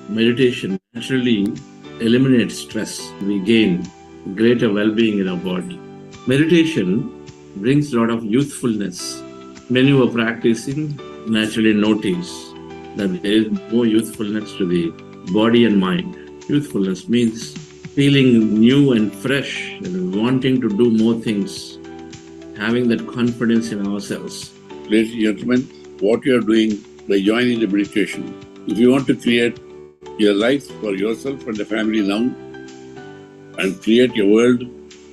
meditation naturally eliminates stress. We gain greater well-being in our body. Meditation brings a lot of youthfulness. When you are practicing, naturally notice that there is more youthfulness to the body and mind. Youthfulness means feeling new and fresh and wanting to do more things, having that confidence in ourselves. Ladies and gentlemen, what you are doing by joining the meditation, if you want to create your life for yourself and the family now, and create your world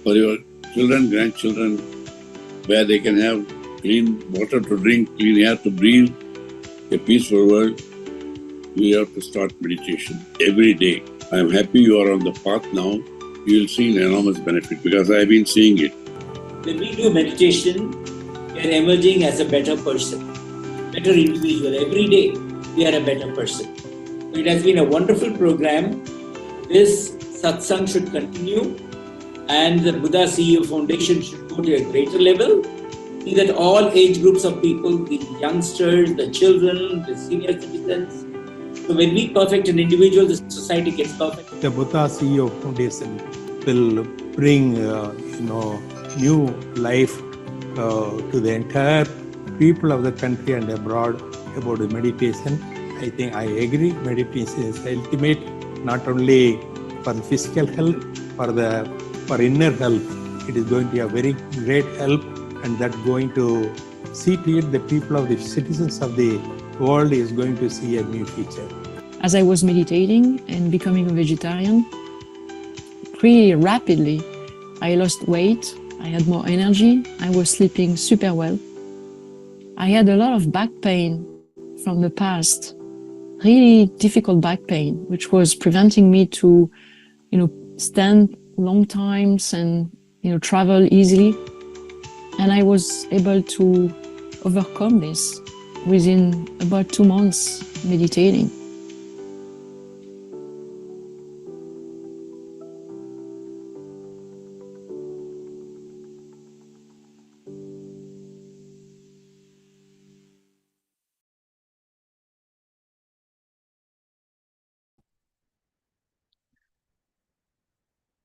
for your children, grandchildren, where they can have clean water to drink, clean air to breathe, a peaceful world, we have to start meditation every day. I am happy you are on the path now. You will see an enormous benefit because I have been seeing it. When we do meditation, we are emerging as a better person, better individual. Every day, we are a better person. It has been a wonderful program. This satsang should continue, and the Buddha CEO Foundation should go to a greater level, see that all age groups of people, the youngsters, the children, the senior citizens. So when we perfect an individual, the society gets perfect. The Buddha CEO Foundation will bring, new life to the entire people of the country and abroad about the meditation. I think I agree. Meditation is ultimate, not only for the physical health, for inner health. It is going to be a very great help, and that going to see to it the people of the citizens of the world is going to see a new future. As I was meditating and becoming a vegetarian, pretty rapidly, I lost weight, I had more energy, I was sleeping super well. I had a lot of back pain from the past, really difficult back pain, which was preventing me to, stand long times and, travel easily. And I was able to overcome this within about 2 months meditating.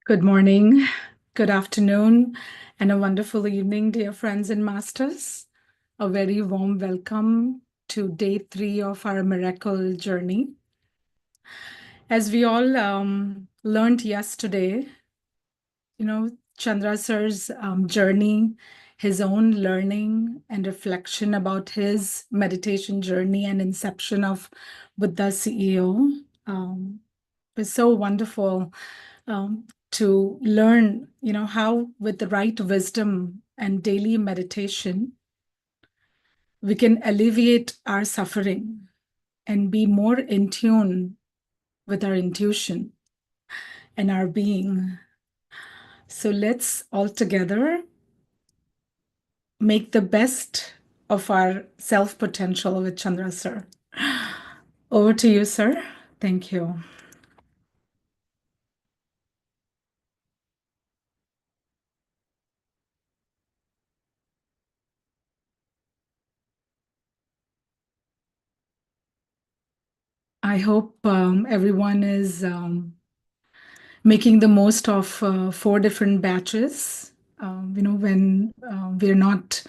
Good morning, good afternoon, and a wonderful evening, dear friends and masters. A very warm welcome to day 3 of our miracle journey. As we all learned yesterday, Chandra Sir's journey, his own learning and reflection about his meditation journey and inception of Buddha CEO was so wonderful. To learn, how with the right wisdom and daily meditation, we can alleviate our suffering and be more in tune with our intuition and our being. So let's all together make the best of our self-potential with Chandra Sir. Over to you, sir. Thank you. I hope everyone is making the most of 4 different batches. When we're not,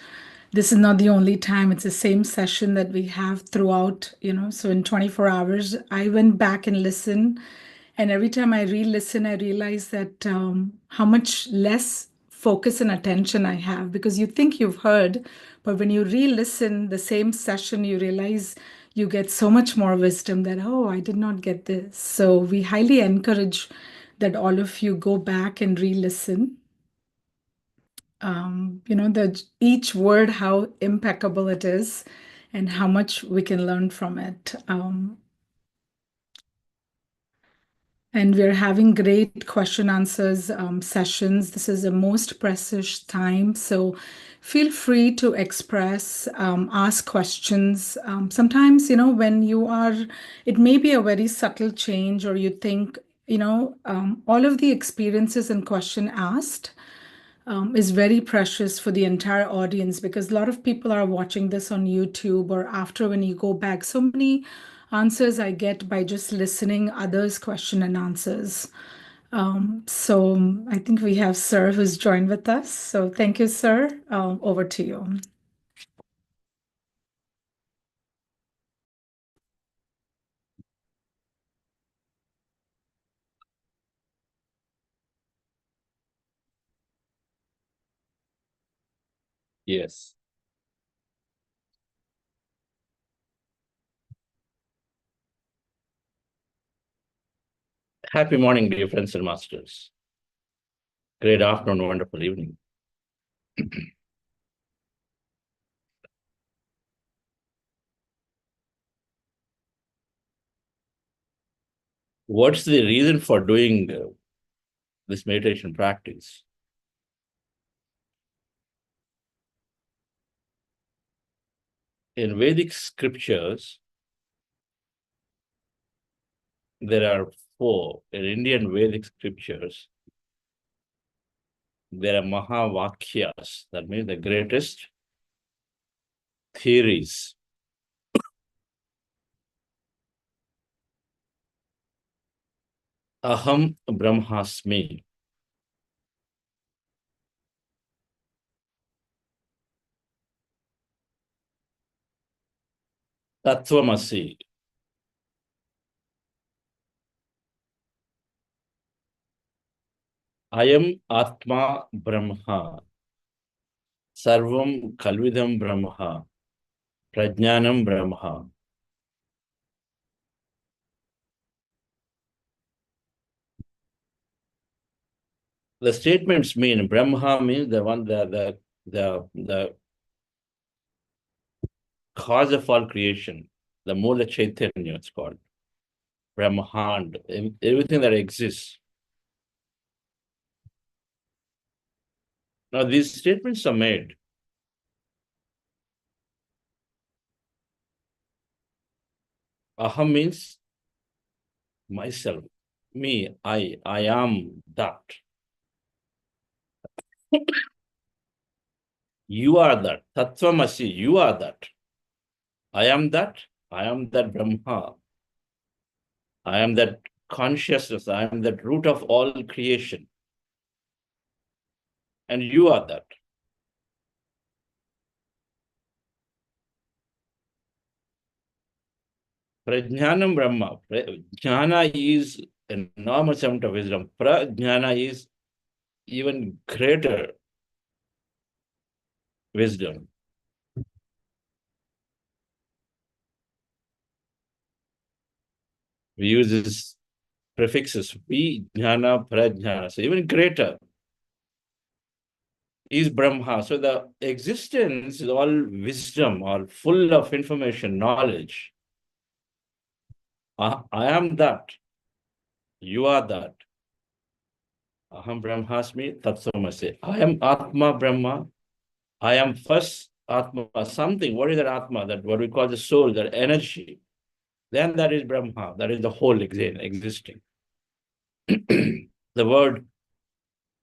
this is not the only time, it's the same session that we have throughout, so in 24 hours, I went back and listened. And every time I re-listen, I realize that how much less focus and attention I have, because you think you've heard, but when you re-listen the same session, you realize you get so much more wisdom that, oh, I did not get this. So we highly encourage that all of you go back and re-listen. Each word, how impeccable it is and how much we can learn from it. And we're having great question answers sessions. This is a most precious time. So feel free to express, ask questions. Sometimes, when you are, it may be a very subtle change, or you think, all of the experiences and question asked is very precious for the entire audience, because a lot of people are watching this on YouTube or after when you go back. So many answers I get by just listening others' question and answers. So I think we have Sir who's joined with us. So thank you, Sir. Over to you. Yes. Happy morning, dear friends and masters. Great afternoon, wonderful evening. What's the reason for doing this meditation practice? In Vedic scriptures, there are 4. In Indian Vedic scriptures, there are Mahavakyas, that means the greatest theories. Aham Brahmasmi. Tattvamasi. Ayam Atma Brahma. Sarvam Kalvidam Brahma. Prajnanam Brahma. The statements mean Brahma means the one, the cause of all creation, the Mula Chaitanya, it's called. Brahmand, everything that exists. Now, these statements are made Aham means myself, me, I am that. You are that. Tattvamasi, you are that. I am that Brahma. I am that consciousness. I am that root of all creation. And you are that. Prajnanam Brahma. Jnana is an enormous amount of wisdom. Prajnana is even greater wisdom. We use these prefixes, vi, jnana, prajnana. So even greater is Brahma. So the existence is all wisdom, all full of information, knowledge. I am that. You are that. Aham Brahmasmi Tattvamasi. I am Atma Brahma. I am first Atma, something. What is that Atma? That what we call the soul, that energy. Then that is Brahma. That is the whole existing. The word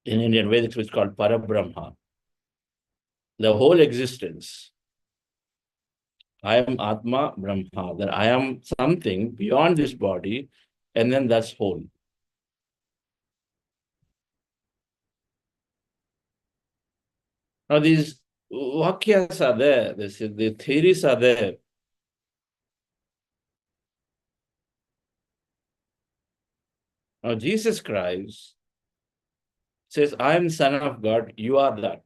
in Indian Vedics is called Parabrahma. The whole existence. I am Atma Brahma, that I am something beyond this body, and then that's whole. Now these vakyas are there, the theories are there. Now Jesus Christ says, I am Son of God, you are that.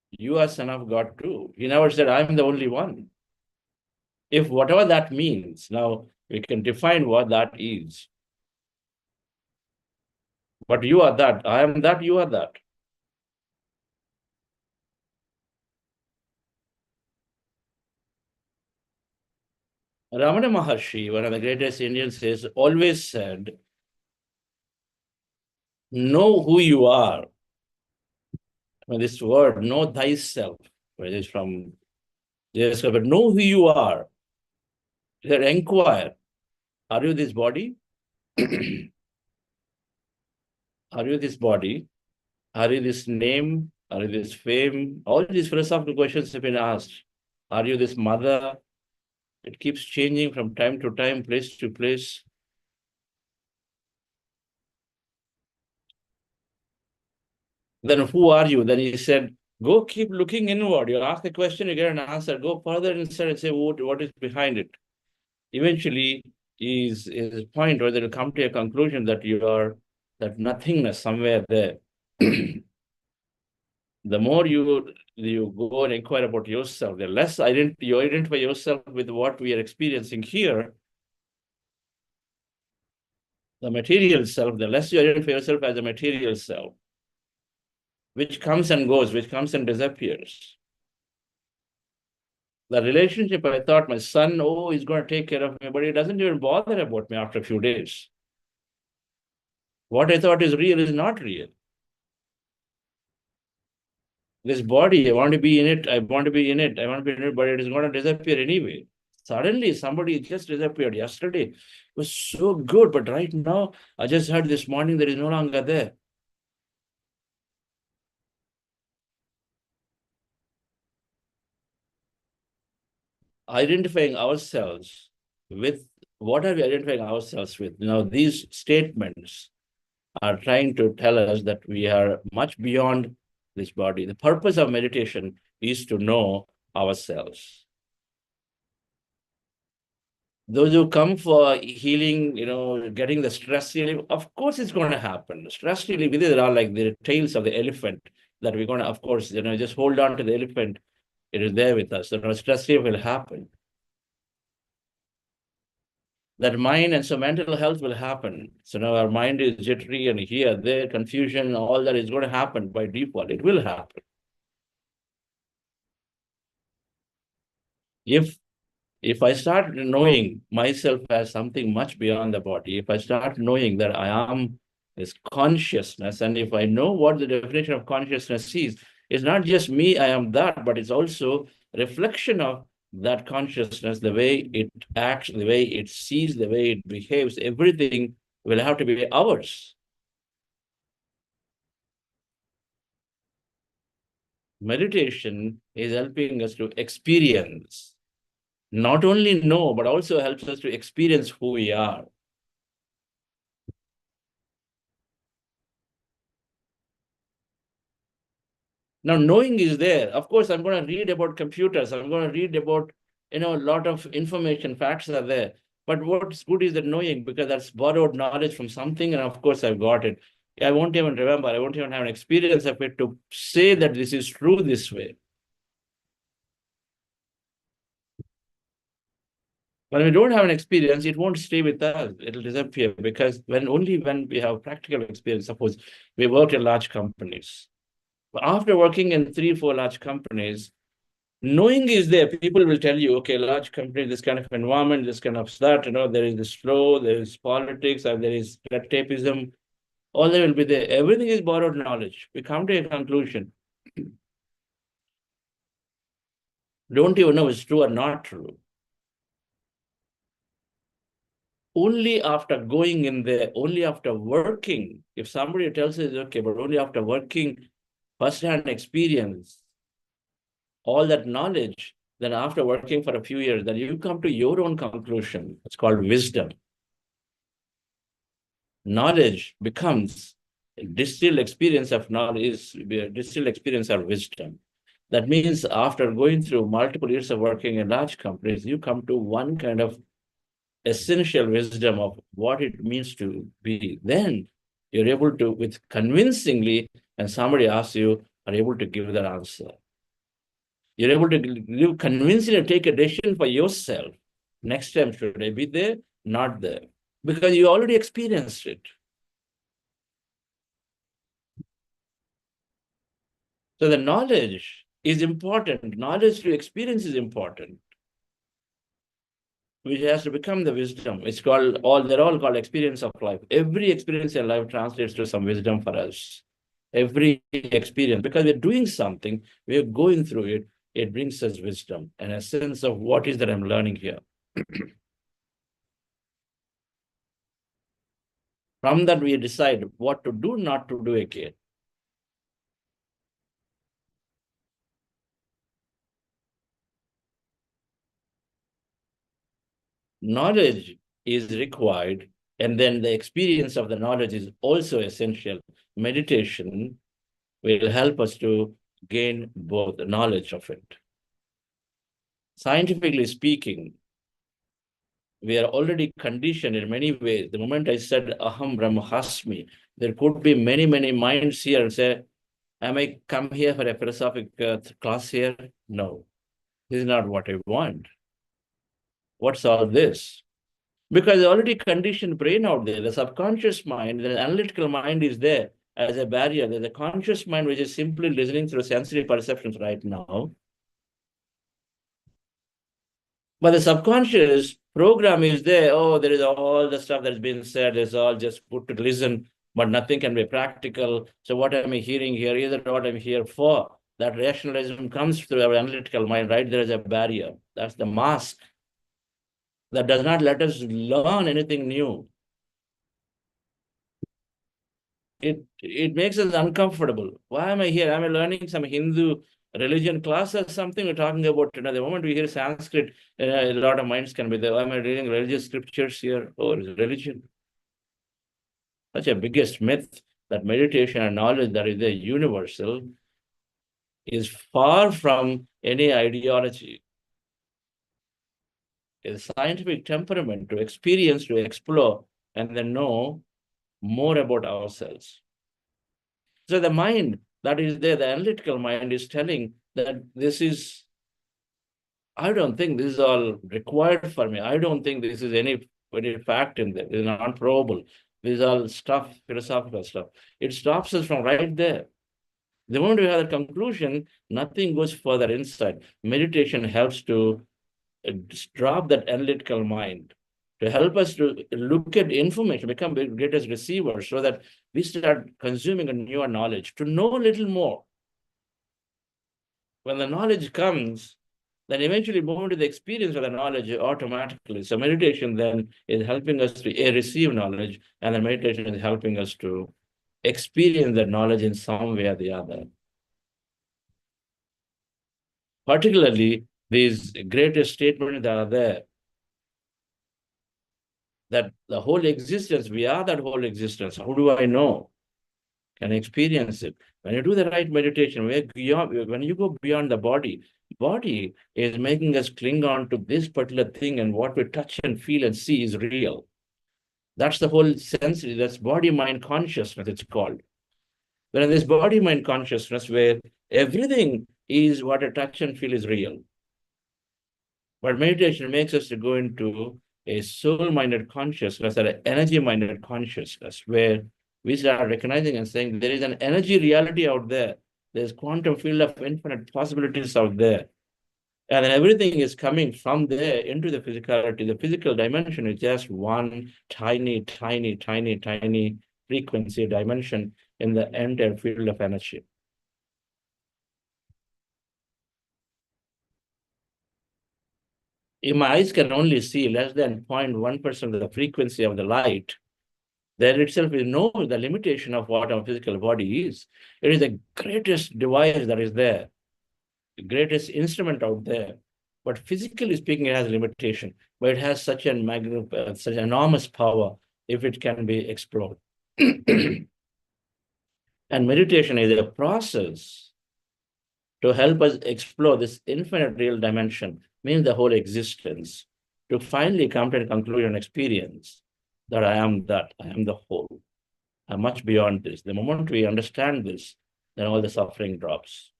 You are Son of God too. He never said, I am the only one. If whatever that means, now we can define what that is. But you are that, I am that, you are that. Ramana Maharshi, one of the greatest Indians, says, always said, know who you are. This word, know thyself, where it is from Jesus, but know who you are. Then inquire, are you this body? Are you this body? Are you this name? Are you this fame? All these philosophical questions have been asked. Are you this mother? It keeps changing from time to time, place to place. Then who are you? Then he said, go keep looking inward. You ask a question, you get an answer. Go further inside and say, what is behind it? Eventually, is a point where they'll come to a conclusion that you are that nothingness somewhere there. The more you go and inquire about yourself, the less you identify yourself with what we are experiencing here, the material self, the less you identify yourself as a material self, which comes and goes, which comes and disappears. The relationship, I thought my son, he's going to take care of me, but he doesn't even bother about me after a few days. What I thought is real is not real. This body, I want to be in it, I want to be in it, I want to be in it, but it is going to disappear anyway. Suddenly, somebody just disappeared yesterday. It was so good, but right now, I just heard this morning that is no longer there. Identifying ourselves with, what are we identifying ourselves with? These statements are trying to tell us that we are much beyond this body. The purpose of meditation is to know ourselves. Those who come for healing, getting the stress relief, of course it's going to happen. Stress relief, these are like the tails of the elephant that we're going to, of course, just hold on to the elephant. It is there with us. Stress relief will happen. That mind and so mental health will happen. So now our mind is jittery and here, there, confusion, all that is going to happen by default. It will happen. If I start knowing myself as something much beyond the body, if I start knowing that I am this consciousness, and if I know what the definition of consciousness is, it's not just me, I am that, but it's also a reflection of that consciousness, the way it acts, the way it sees, the way it behaves, everything will have to be ours. Meditation is helping us to experience, not only know, but also helps us to experience who we are. Now, knowing is there. Of course, I'm going to read about computers. I'm going to read about, a lot of information, facts are there. But what's good is that knowing, because that's borrowed knowledge from something, and of course, I've got it. I won't even remember. I won't even have an experience of it to say that this is true this way. When we don't have an experience, it won't stay with us. It'll disappear, because only when we have practical experience, suppose we work in large companies. But after working in 3-4 large companies, knowing is there. People will tell you, okay, large company, this kind of environment, this kind of that, there is this flow, there is politics, or there is red tapeism. All that will be there. Everything is borrowed knowledge. We come to a conclusion. Don't even know if it's true or not true. Only after going in there, only after working, if somebody tells us, okay, but only after working, first-hand experience, all that knowledge, then after working for a few years, then you come to your own conclusion. It's called wisdom. Knowledge becomes a distilled experience of knowledge, distilled experience of wisdom. That means after going through multiple years of working in large companies, you come to one kind of essential wisdom of what it means to be. Then you're able to, with convincingly, and somebody asks you, are able to give that answer. You're able to convincingly take a decision for yourself. Next time, should I be there? Not there. Because you already experienced it. So the knowledge is important. Knowledge to experience is important, which has to become the wisdom. It's called, they're all called experience of life. Every experience in life translates to some wisdom for us. Every experience, because we're doing something, we're going through it, it brings us wisdom and a sense of what is that I'm learning here. From that, we decide what to do, not to do again. knowledge is required, and then the experience of the knowledge is also essential. Meditation will help us to gain both the knowledge of it. Scientifically speaking, we are already conditioned in many ways. The moment I said Aham Brahmasmi, there could be many, many minds here and say, am I come here for a philosophic class here? No, this is not what I want. What's all this? Because already conditioned brain out there, the subconscious mind, the analytical mind is there as a barrier. There's a conscious mind which is simply listening through sensory perceptions right now. But the subconscious program is there. Oh, there is all the stuff that's been said is all just put to listen, but nothing can be practical. So what am I hearing here? Either what I'm here for. That rationalism comes through our analytical mind. Right there is a barrier. That's the mask that does not let us learn anything new. It makes us uncomfortable. Why am I here? Am I learning some Hindu religion class or something? We're talking about, the moment we hear Sanskrit, a lot of minds can be there. Am I reading religious scriptures here? Oh, it's religion. Such a biggest myth that meditation and knowledge that is the universal is far from any ideology. It's a scientific temperament to experience, to explore, and then know more about ourselves. So the mind that is there, the analytical mind is telling that this is, I don't think this is all required for me. I don't think this is any fact in there. It's not probable. This is all stuff, philosophical stuff. It stops us from right there. The moment we have the conclusion, nothing goes further inside. Meditation helps to drop that analytical mind, to help us to look at information, become the greatest receivers, so that we start consuming a newer knowledge, to know a little more. When the knowledge comes, then eventually move into the experience of the knowledge automatically. So meditation then is helping us to receive knowledge, and the meditation is helping us to experience that knowledge in some way or the other. Particularly, these greatest statements that are there, that the whole existence, we are that whole existence. How do I know? Can I experience it? When you do the right meditation, when you go beyond the body is making us cling on to this particular thing, and what we touch and feel and see is real. That's the whole sensory, that's body-mind consciousness, it's called. But in this body-mind consciousness, where everything is what I touch and feel is real. But meditation makes us to go into a soul-minded consciousness, or an energy-minded consciousness, where we start recognizing and saying there is an energy reality out there. There's quantum field of infinite possibilities out there. And then everything is coming from there into the physicality. The physical dimension is just one tiny, tiny, tiny, tiny frequency dimension in the entire field of energy. If my eyes can only see less than 0.1% of the frequency of the light, there itself is no the limitation of what our physical body is. It is the greatest device that is there, the greatest instrument out there. But physically speaking, it has a limitation, but it has such such enormous power if it can be explored. And meditation is a process to help us explore this infinite real dimension, means the whole existence, to finally come to a conclusion experience that I am the whole. I'm much beyond this. The moment we understand this, then all the suffering drops.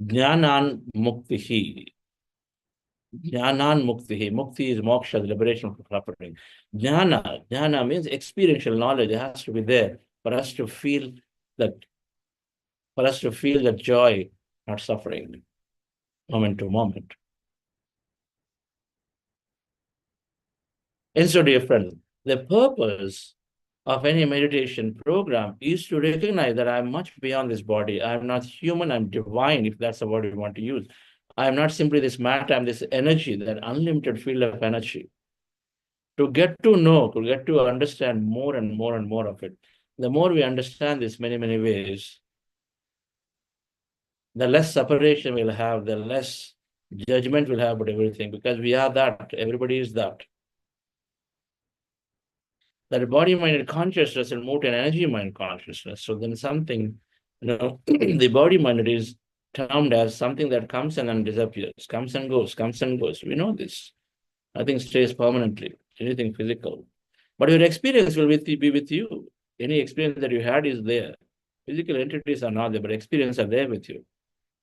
Jnanan muktihi. Jnanan muktihi. Mukti is moksha, the liberation from suffering. Jnana means experiential knowledge. It has to be there for us to feel that, joy, not suffering, moment to moment. And so, dear friends, the purpose of any meditation program is to recognize that I'm much beyond this body. I'm not human, I'm divine, if that's the word we want to use. I'm not simply this matter, I'm this energy, that unlimited field of energy. To get to know, to get to understand more and more and more of it, the more we understand this many, many ways, the less separation we'll have, the less Judgment will have about everything because we are that. Everybody is that. That body-mind consciousness and move to an energy-mind consciousness. So then something, the body-mind is termed as something that comes and then disappears, comes and goes, comes and goes. We know this. Nothing stays permanently, anything physical. But your experience will be with you. Any experience that you had is there. Physical entities are not there, but experience are there with you.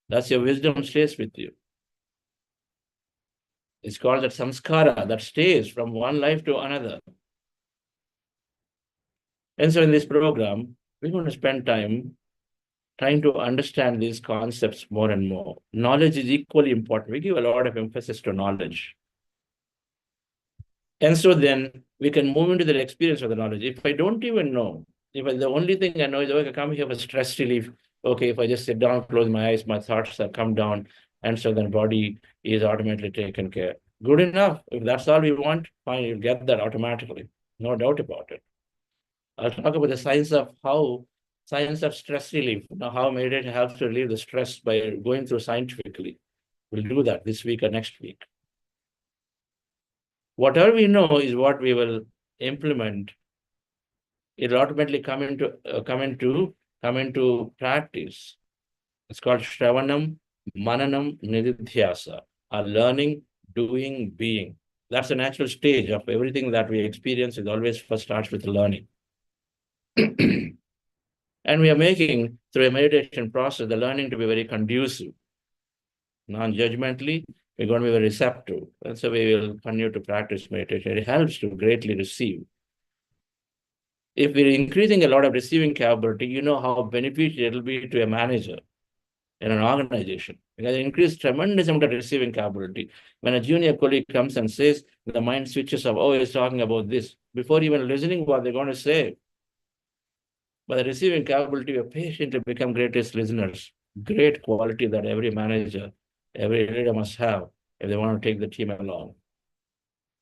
That's your wisdom stays with you. It's called that samskara that stays from one life to another. And so in this program, we're going to spend time trying to understand these concepts more and more. Knowledge is equally important. We give a lot of emphasis to knowledge. And so then we can move into the experience of the knowledge. If I don't even know, the only thing I know is, okay, I come here for stress relief. Okay, if I just sit down, close my eyes, my thoughts have come down. And so then body is automatically taken care. Good enough. If that's all we want, fine, you'll get that automatically. No doubt about it. I'll talk about the science of stress relief, how meditation helps to relieve the stress by going through scientifically. We'll do that this week or next week. Whatever we know is what we will implement. It'll automatically come into practice. It's called Shravanam, Mananam, Nididhyasa, our learning, doing, being. That's the natural stage of everything that we experience. It always first starts with learning. And we are making, through a meditation process, the learning to be very conducive. Non-judgmentally, we're going to be very receptive. And so we will continue to practice meditation. It helps to greatly receive. If we're increasing a lot of receiving capability, you know how beneficial it'll be to a manager in an organization. Because it increases tremendous amount of receiving capability. When a junior colleague comes and says, the mind switches off, oh, he's talking about this, before even listening what they're going to say. But the receiving capability of patient to become greatest listeners, great quality that every manager, every leader must have if they want to take the team along.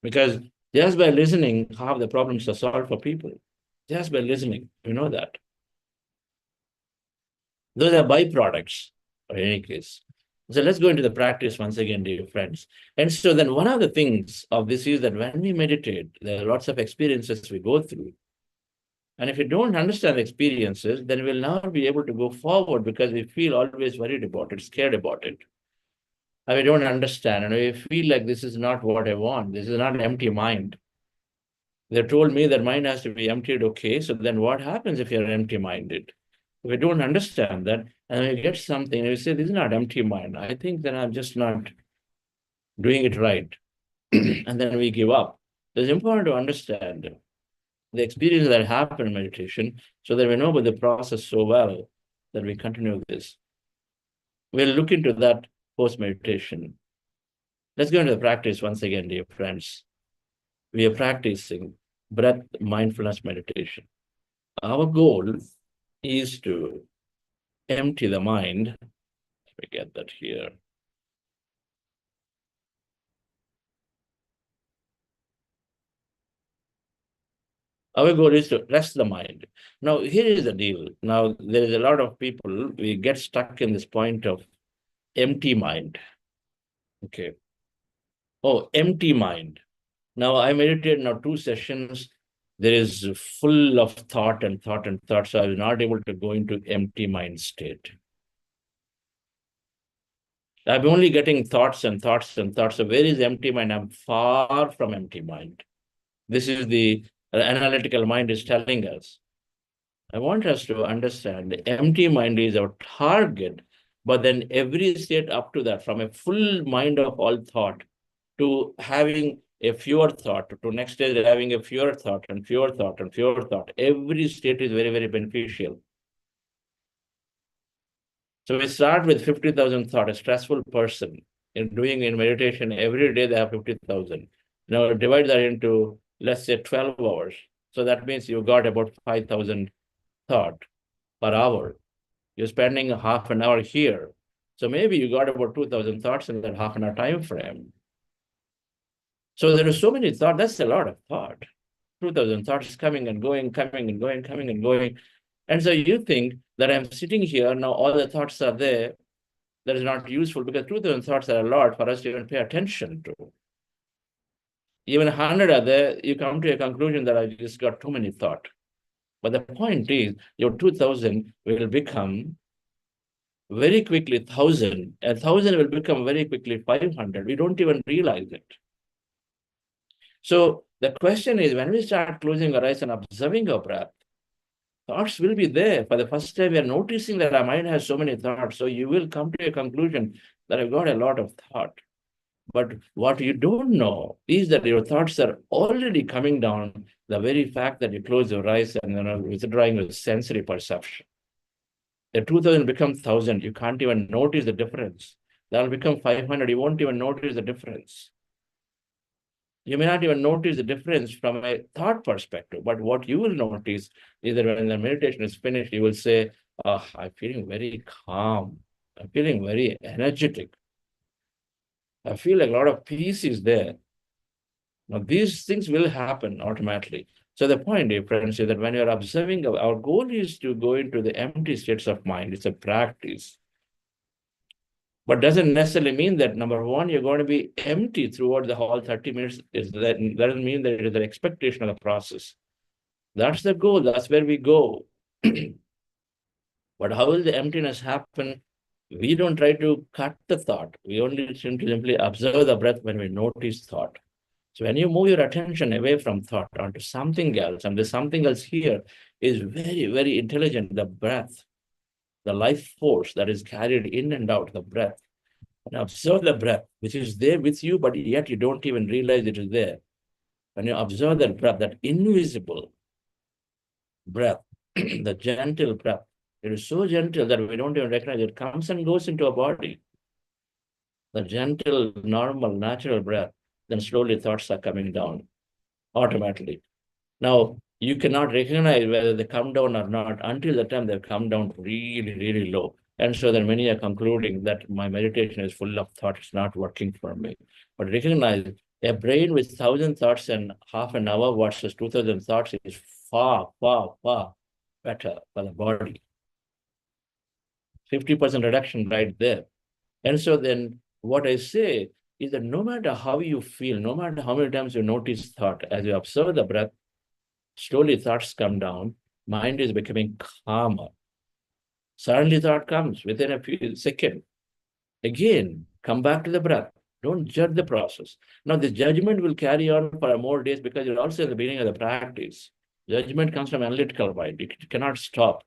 Because just by listening, half the problems are solved for people. Just by listening, you know that. Those are byproducts, in any case. So let's go into the practice once again, dear friends. And so then one of the things of this is that when we meditate, there are lots of experiences we go through. And if you don't understand the experiences, then we'll not be able to go forward because we feel always worried about it, scared about it. And we don't understand, and we feel like this is not what I want. This is not an empty mind. They told me that mind has to be emptied, okay, so then what happens if you're empty-minded? If we don't understand that, and we get something, and we say, this is not empty mind. I think that I'm just not doing it right. And then we give up. It's important to understand the experience that happen in meditation so that we know about the process so well that we continue this. We'll look into that post-meditation. Let's go into the practice once again, dear friends. We are practicing breath mindfulness meditation. Our goal is to empty the mind. Let me get that here. Our goal is to rest the mind. Now, here is the deal. Now, there is a lot of people, we get stuck in this point of empty mind. Okay. Oh, empty mind. Now, I meditated now 2 sessions. There is full of thought and thought and thought, so I was not able to go into empty mind state. I'm only getting thoughts and thoughts and thoughts. So where is empty mind? I'm far from empty mind. This is the analytical mind is telling us. I want us to understand the empty mind is our target, but then every state up to that, from a full mind of all thought to having a fewer thought, to next stage having a fewer thought and fewer thought and fewer thought, every state is very, very beneficial. So we start with 50,000 thought, a stressful person in meditation, every day they have 50,000. Now divide that into, let's say 12 hours. So that means you got about 5,000 thought per hour. You're spending a half an hour here. So maybe you got about 2,000 thoughts in that half an hour time frame. So there are so many thoughts, that's a lot of thought. 2,000 thoughts coming and going, coming and going, coming and going. And so you think that I'm sitting here, now all the thoughts are there. that is not useful, because 2,000 thoughts are a lot for us to even pay attention to. Even 100 are there, you come to a conclusion that I just got too many thoughts. But the point is, your 2,000 will become very quickly 1,000, and 1,000 will become very quickly 500. We don't even realize it. So the question is, when we start closing our eyes and observing our breath, thoughts will be there. For the first time, we are noticing that our mind has so many thoughts. So you will come to a conclusion that I've got a lot of thought. But what you don't know is that your thoughts are already coming down the very fact that you close your eyes and withdrawing your sensory perception. The 2,000 becomes 1,000. You can't even notice the difference. That will become 500. You won't even notice the difference. You may not even notice the difference from a thought perspective, but what you will notice is that when the meditation is finished, you will say, oh, I'm feeling very calm. I'm feeling very energetic. I feel like a lot of peace is there. Now, these things will happen automatically. So the point, dear friends, is that when you're observing, our goal is to go into the empty states of mind. It's a practice. But doesn't necessarily mean that, number one, you're going to be empty throughout the whole 30 minutes. That doesn't mean that it is an expectation of the process. That's the goal. That's where we go. But how will the emptiness happen? We don't try to cut the thought. We only simply observe the breath when we notice thought. So when you move your attention away from thought onto something else, and the something else here is very, very intelligent, the breath, the life force that is carried in and out, the breath. And observe the breath, which is there with you, but yet you don't even realize it is there. When you observe that breath, that invisible breath, the gentle breath, it is so gentle that we don't even recognize it. It comes and goes into our body. The gentle, normal, natural breath, then slowly thoughts are coming down automatically. Now, you cannot recognize whether they come down or not until the time they come down really, really low. And so then many are concluding that my meditation is full of thoughts, it's not working for me. But recognize a brain with 1,000 thoughts in half an hour versus 2,000 thoughts is far, far, far better for the body. 50% reduction right there. And so then what I say is that no matter how you feel, no matter how many times you notice thought, as you observe the breath, slowly thoughts come down, mind is becoming calmer. Suddenly thought comes within a few seconds. Again, come back to the breath. Don't judge the process. Now, the judgment will carry on for more days because you're also at the beginning of the practice. Judgment comes from analytical mind. It cannot stop.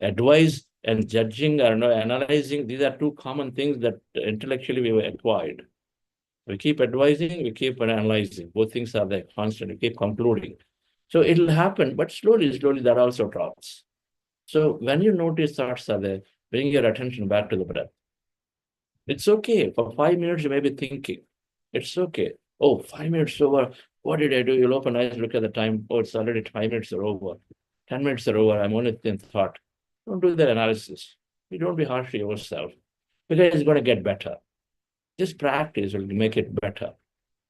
Advice and judging or analyzing, these are two common things that intellectually we were acquired. We keep advising, we keep analyzing. Both things are there constant. We keep concluding. So it'll happen, but slowly, slowly that also drops. So when you notice thoughts are there, bring your attention back to the breath. It's okay. For 5 minutes, you may be thinking. It's okay. Oh, 5 minutes over. What did I do? You'll open eyes, look at the time. Oh, it's already 5 minutes are over. 10 minutes are over. I'm only in thought. Don't do that analysis. You don't be harsh to yourself because it's going to get better. This practice will make it better.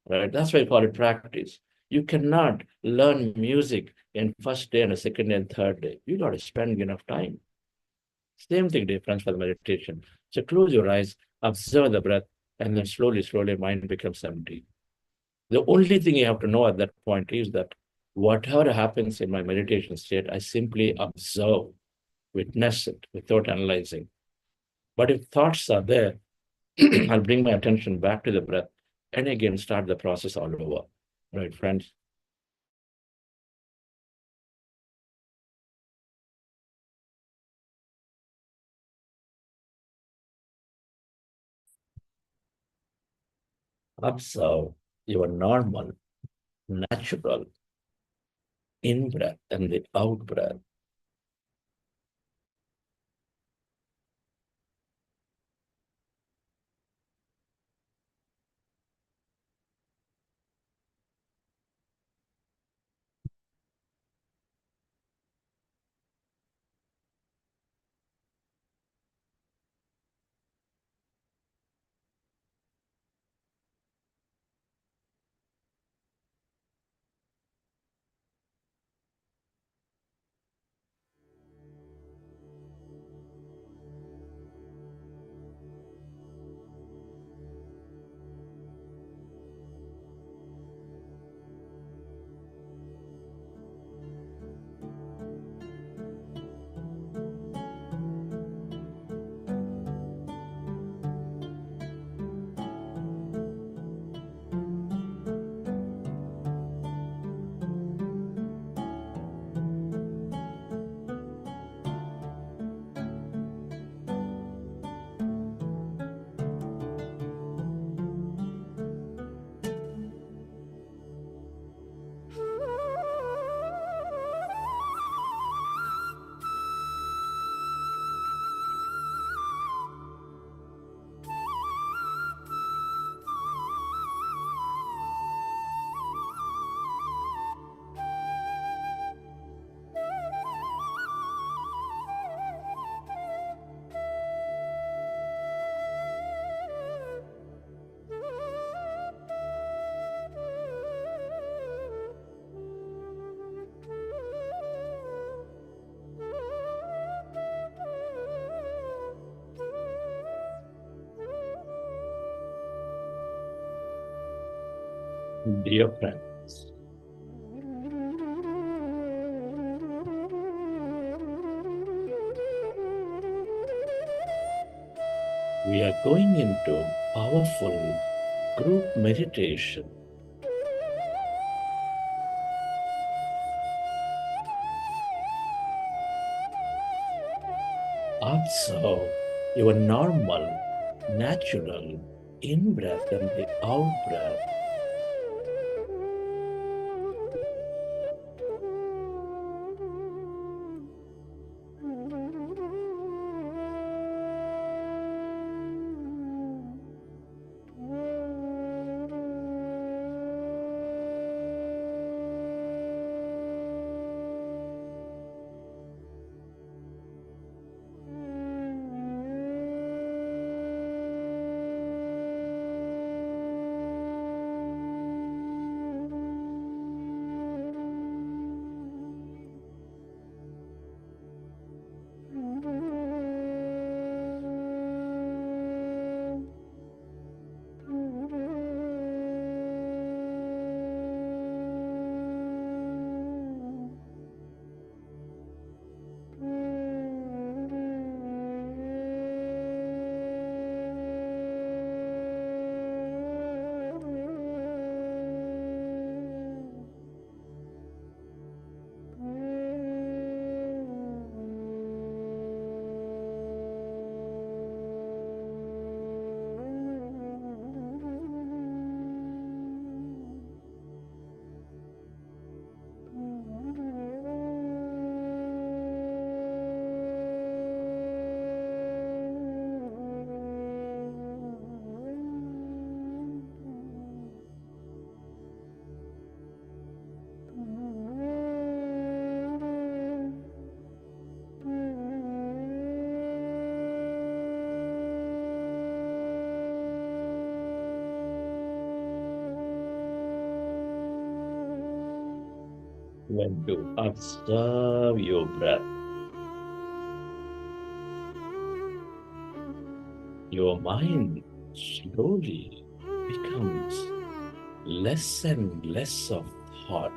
Right? That's why I call it practice. You cannot learn music in first day and a second day and third day. You got to spend enough time. Same thing, dear friends, for the meditation. So close your eyes, observe the breath, and then slowly, slowly, mind becomes empty. The only thing you have to know at that point is that whatever happens in my meditation state, I simply observe, witness it without analyzing. But if thoughts are there, I'll bring my attention back to the breath and again start the process all over. Right, friends? Observe your normal, natural in-breath and the out-breath. Dear friends, we are going into powerful group meditation. Observe your normal, natural in breath and the out breath. When to observe your breath, your mind slowly becomes less and less of thought.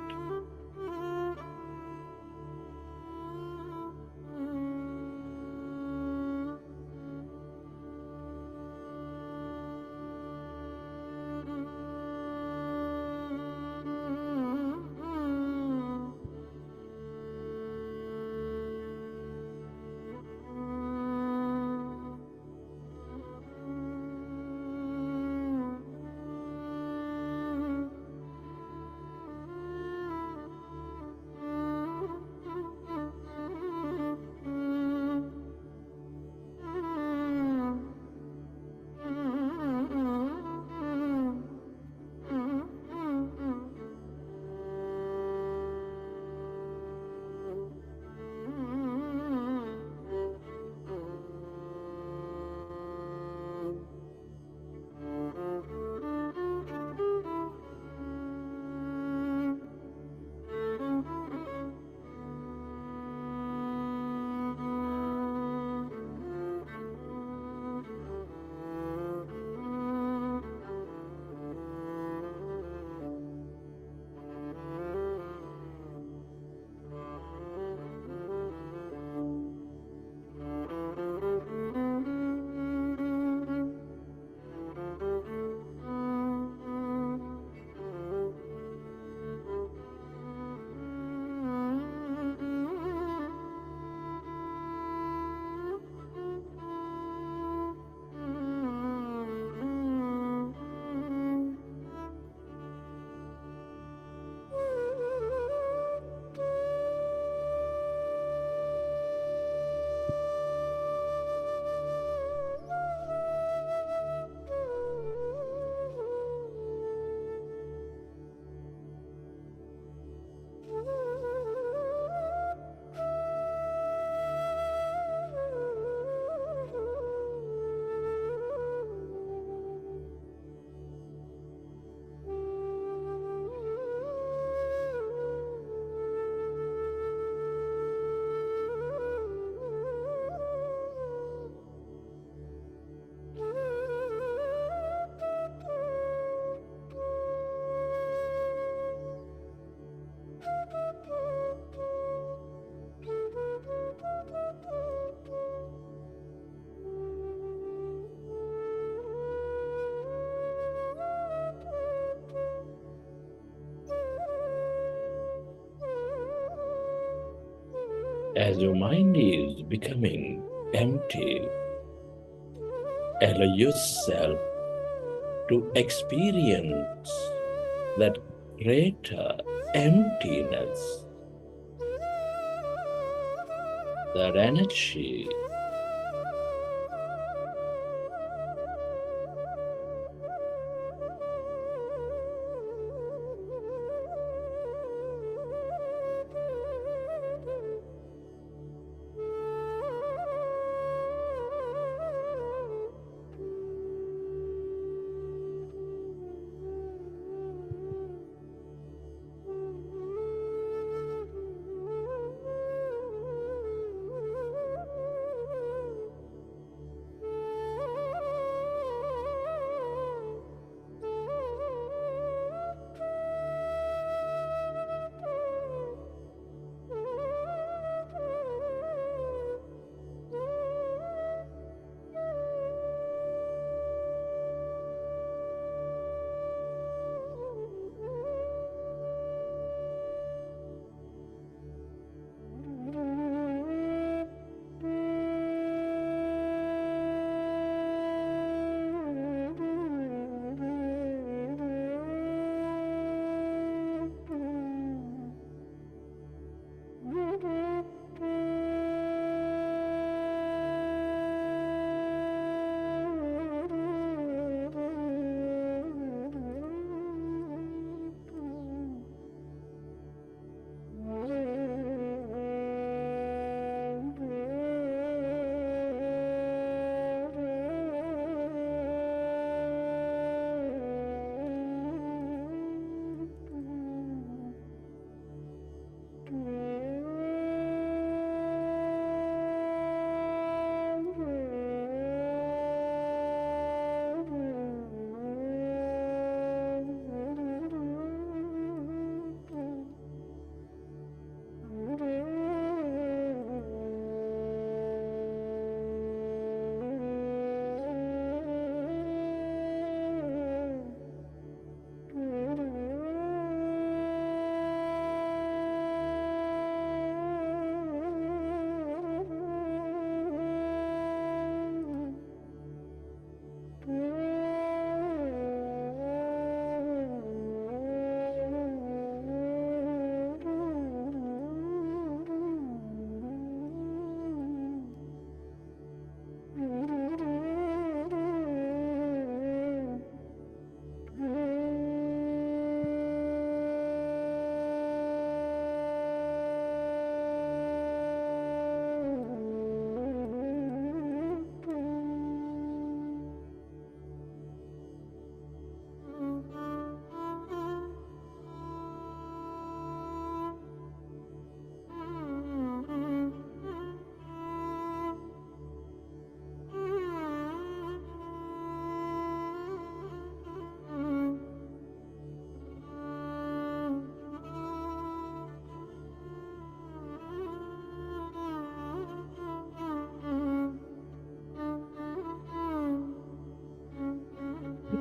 As your mind is becoming empty, allow yourself to experience that greater emptiness, that energy.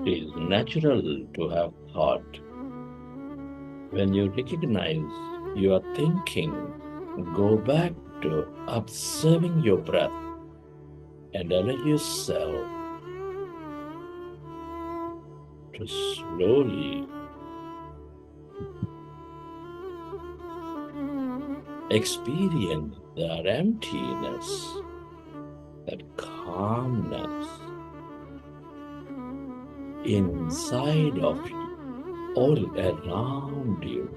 It is natural to have thought. When you recognize you are thinking, go back to observing your breath and allow yourself to slowly experience that emptiness, that calmness inside of you, all around you.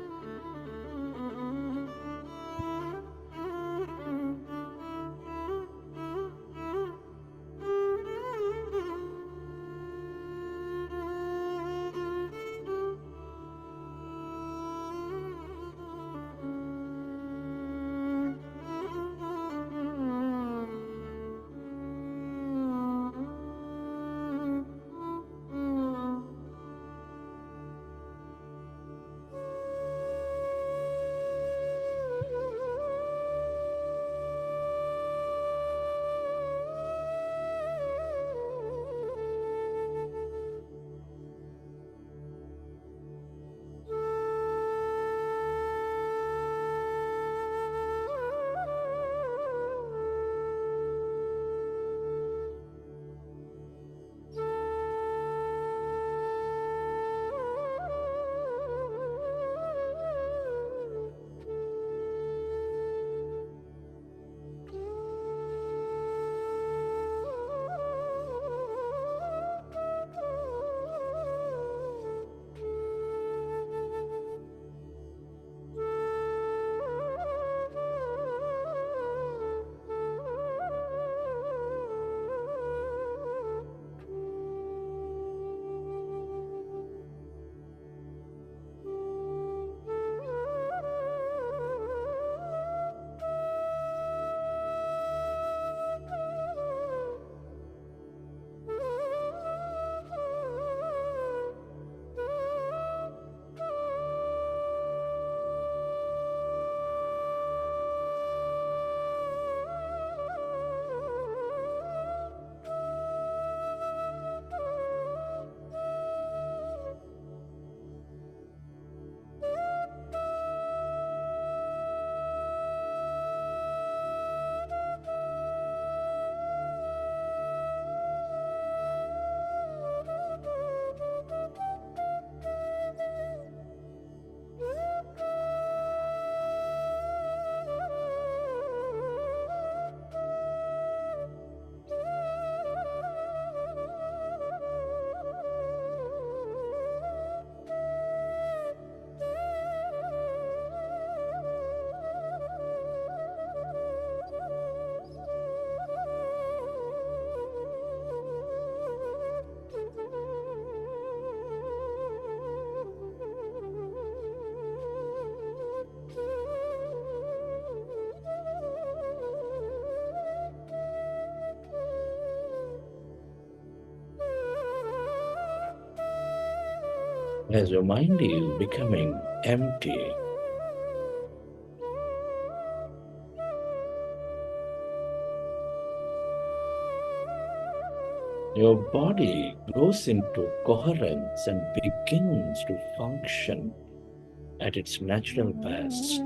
as your mind is becoming empty, your body goes into coherence and begins to function at its natural best.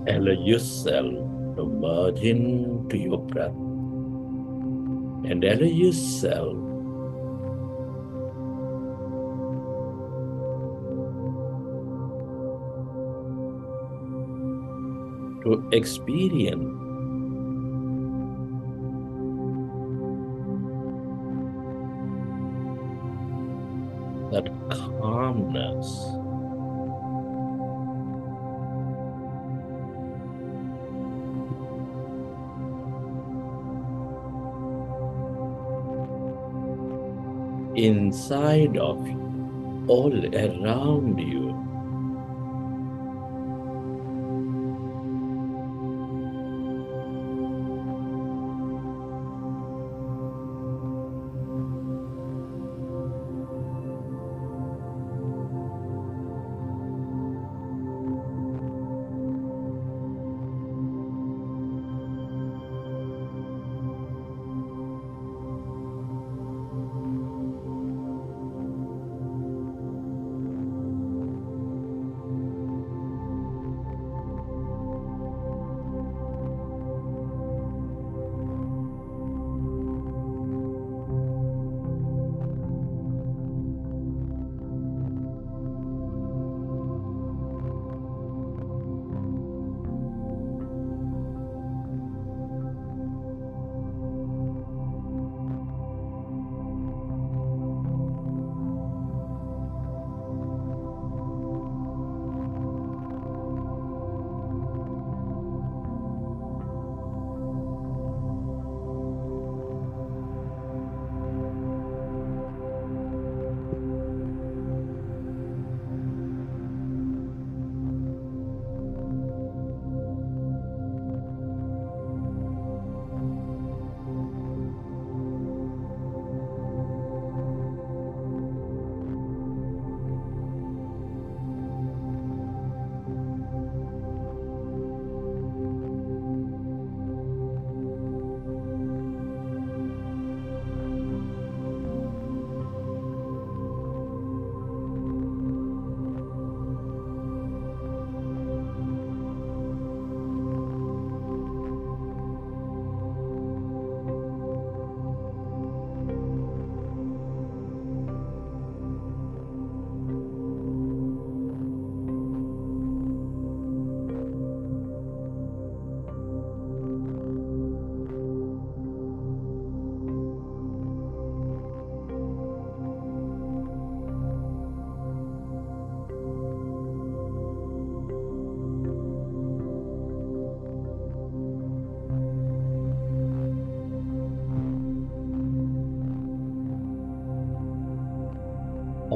Allow yourself to merge into your breath and allow yourself to experience that calmness. Inside of you, all around you.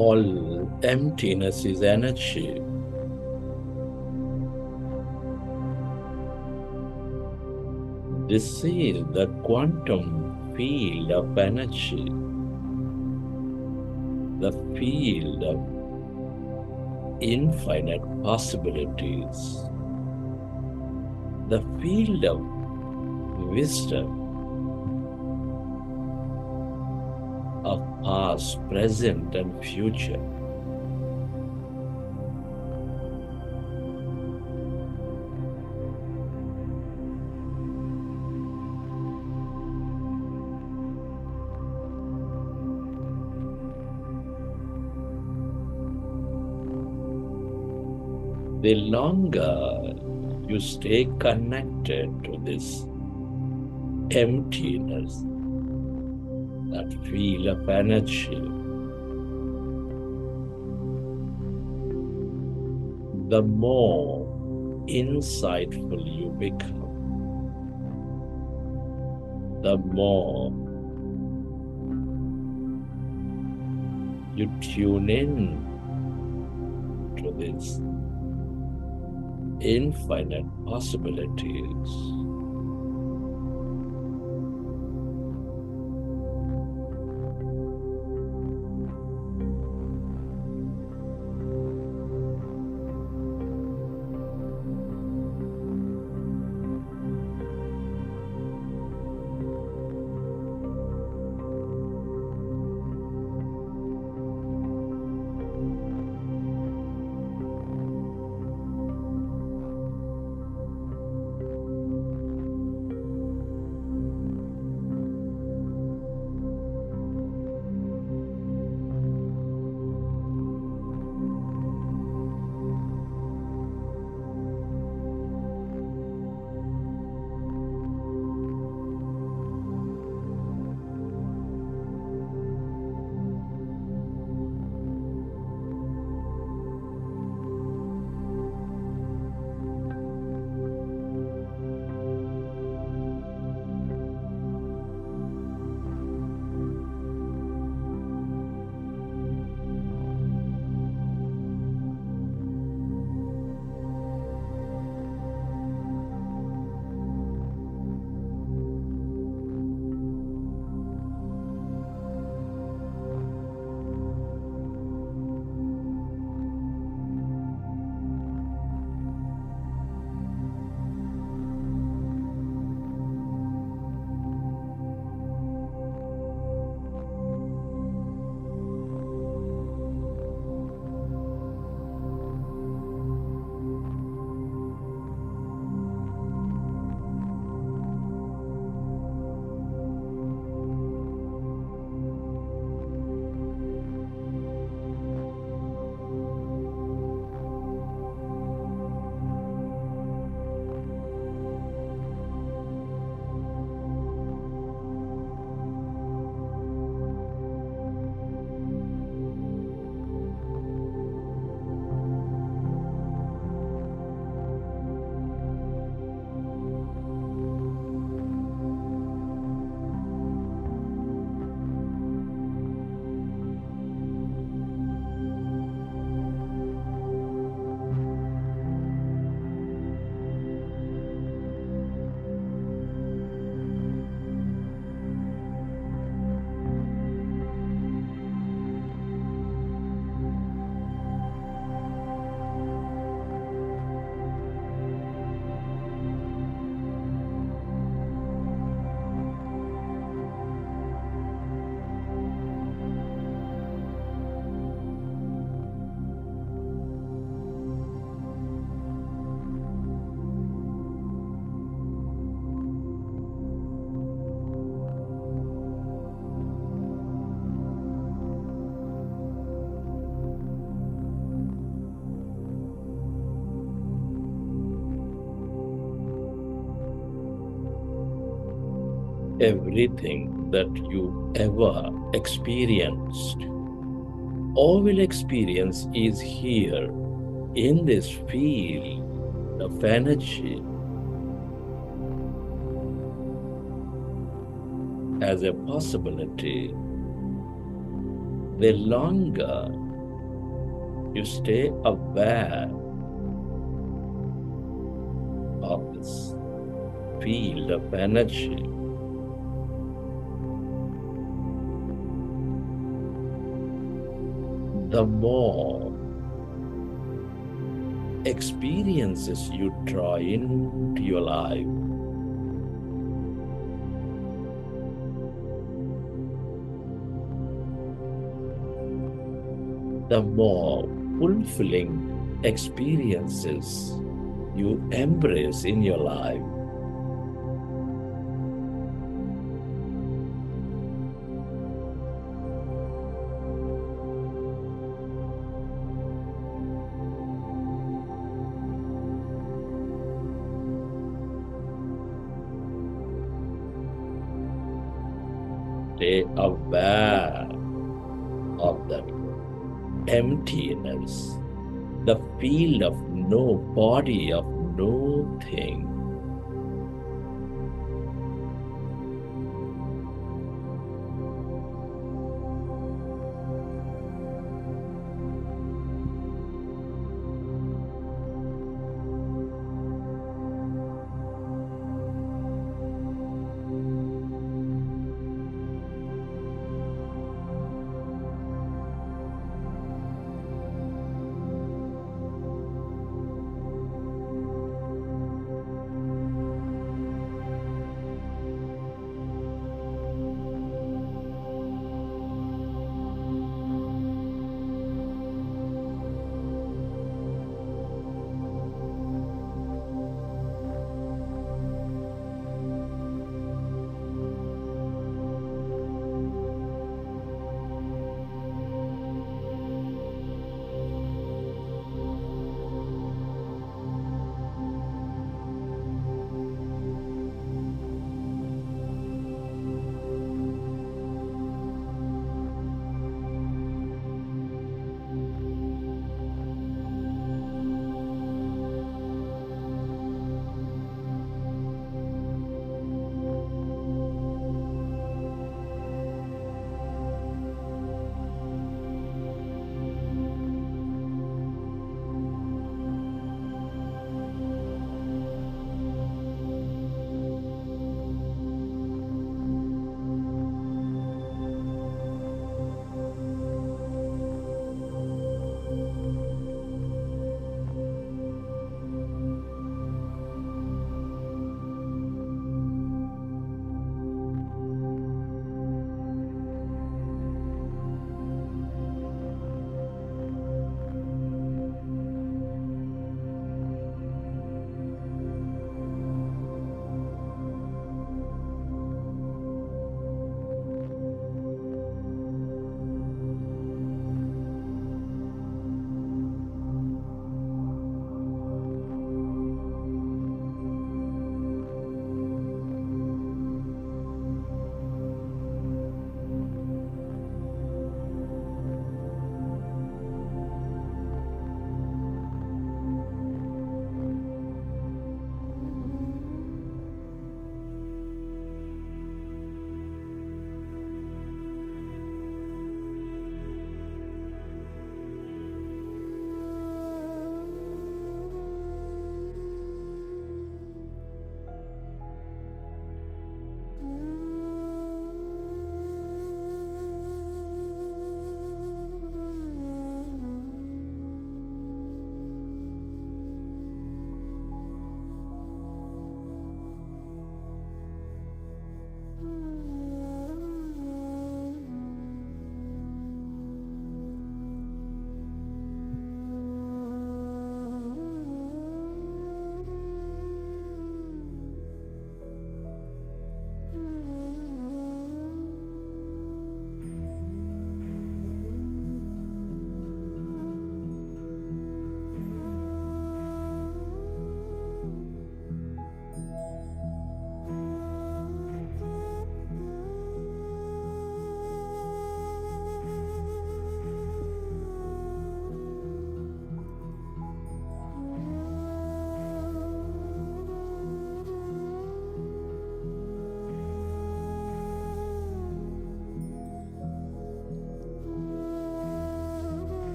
All emptiness is energy. This is the quantum field of energy, the field of infinite possibilities, the field of wisdom, of past, present, and future. The longer you stay connected to this emptiness, that feel of energy, the more insightful you become, the more you tune in to this infinite possibilities. Everything that you ever experienced or will experience is here in this field of energy as a possibility. The longer you stay aware of this field of energy. The more experiences you draw into your life, the more fulfilling experiences you embrace in your life. Stay aware of that emptiness, the field of no body, of no thing.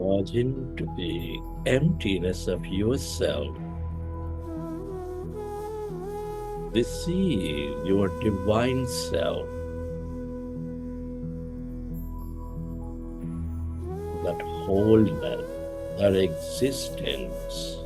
merge into the emptiness of yourself. This is your divine self, that wholeness, that existence.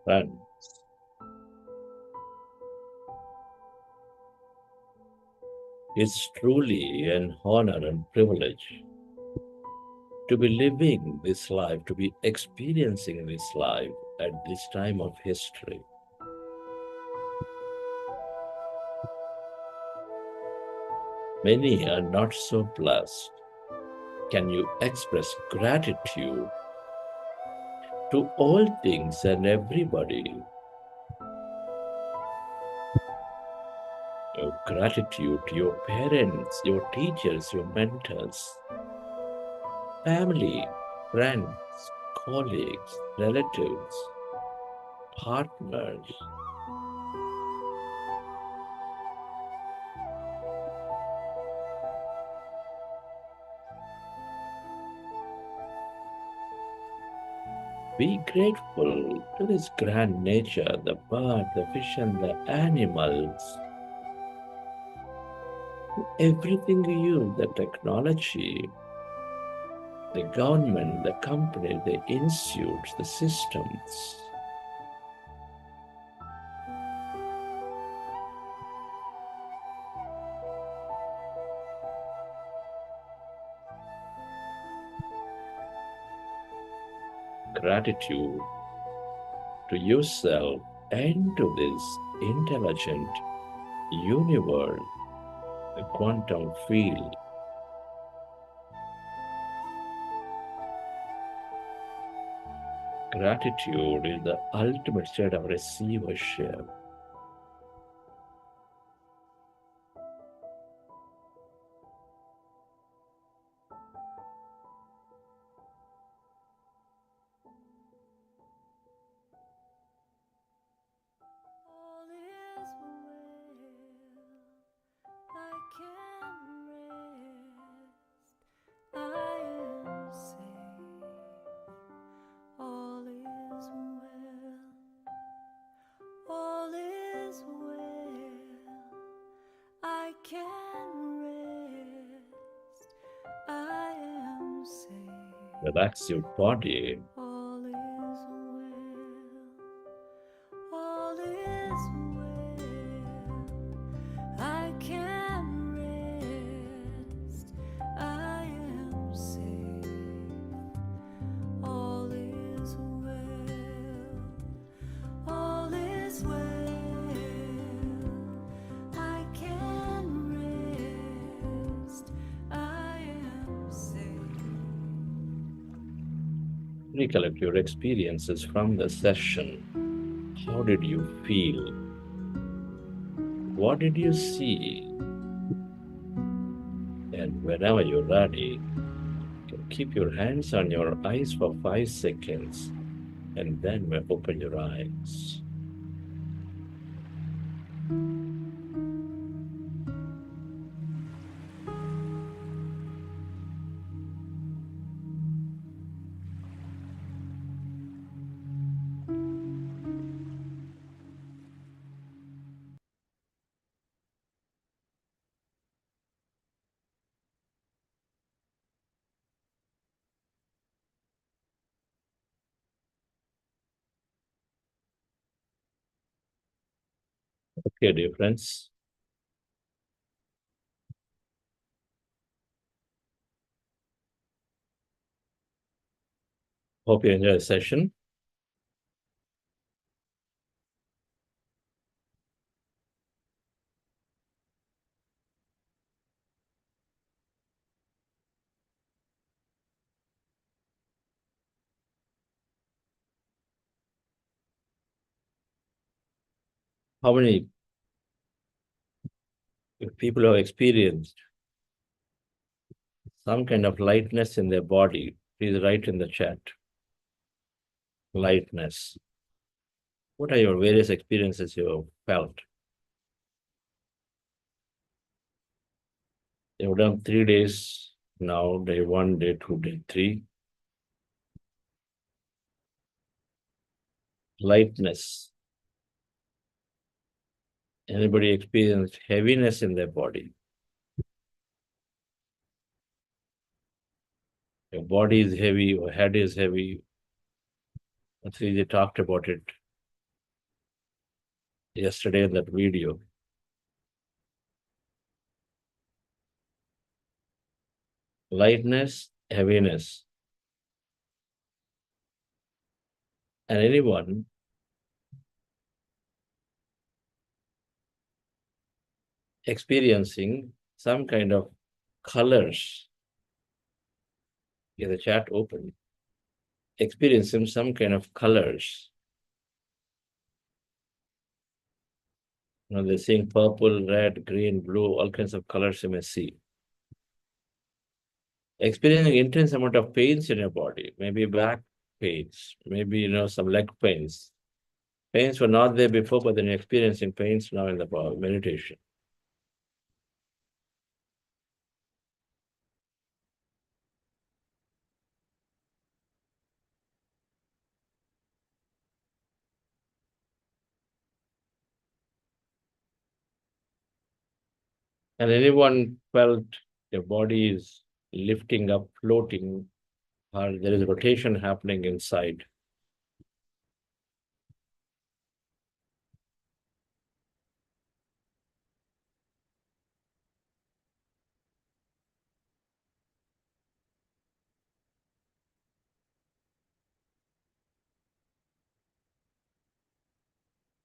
Friends, it's truly an honor and privilege to be living this life, to be experiencing this life at this time of history. Many are not so blessed. Can you express gratitude to all things and everybody? Your gratitude to your parents, your teachers, your mentors, family, friends, colleagues, relatives, partners. Be grateful to this grand nature, the bird, the fish, and the animals. Everything you use, the technology, the government, the company, the institutes, the systems. Gratitude to yourself and to this intelligent universe, the quantum field. Gratitude is the ultimate state of receivership. All is well, I can rest, I am safe. All is well, all is well, I can rest, I am safe. Relax your body. All is well, all is well, I can recollect your experiences from the session. How did you feel? What did you see? And whenever you're ready, you can keep your hands on your eyes for 5 seconds and then open your eyes. Okay, dear friends. Hope you enjoy the session. How many people have experienced some kind of lightness in their body? Please write in the chat. Lightness. What are your various experiences you have felt? You've done 3 days now, day 1, day 2, day 3. Lightness. Anybody experienced heaviness in their body? Your body is heavy, your head is heavy. Actually, they talked about it yesterday in that video. Lightness, heaviness. And anyone experiencing some kind of colors, get the chat open, experiencing some kind of colors. You know, they're seeing purple, red, green, blue, all kinds of colors you may see. Experiencing intense amount of pains in your body, maybe back pains, maybe, some leg pains. Pains were not there before, but then you're experiencing pains now in the meditation. And anyone felt your body is lifting up, floating, or there is rotation happening inside?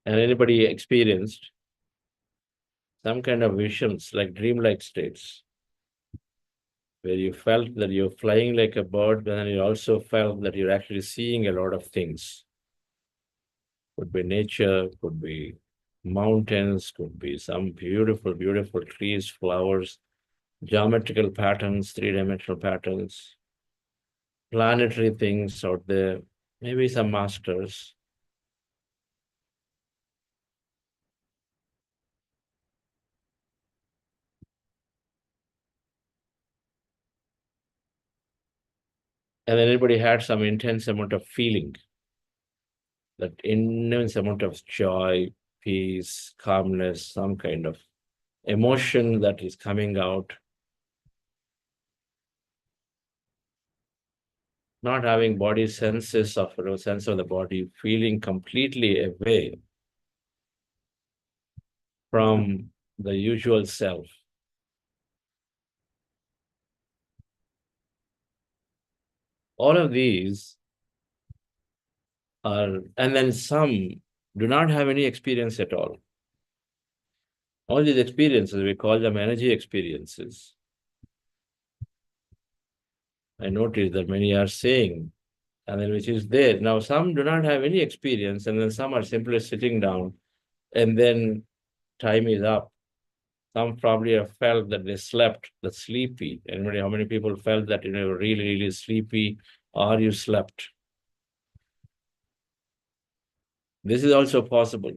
And anybody experienced some kind of visions like dreamlike states, where you felt that you're flying like a bird, but then you also felt that you're actually seeing a lot of things. Could be nature, could be mountains, could be some beautiful, beautiful trees, flowers, geometrical patterns, three-dimensional patterns, planetary things out there, maybe some masters. And anybody had some intense amount of feeling, that immense amount of joy, peace, calmness, some kind of emotion that is coming out, not having body senses of sense of the body, feeling completely away from the usual self. All of these are, and then some do not have any experience at all. All these experiences, we call them energy experiences. I noticed that many are saying and then which is there. Now, some do not have any experience, and then some are simply sitting down, and then time is up. Some probably have felt that they slept, that sleepy. Anybody, how many people felt that, really, really sleepy, or you slept? This is also possible.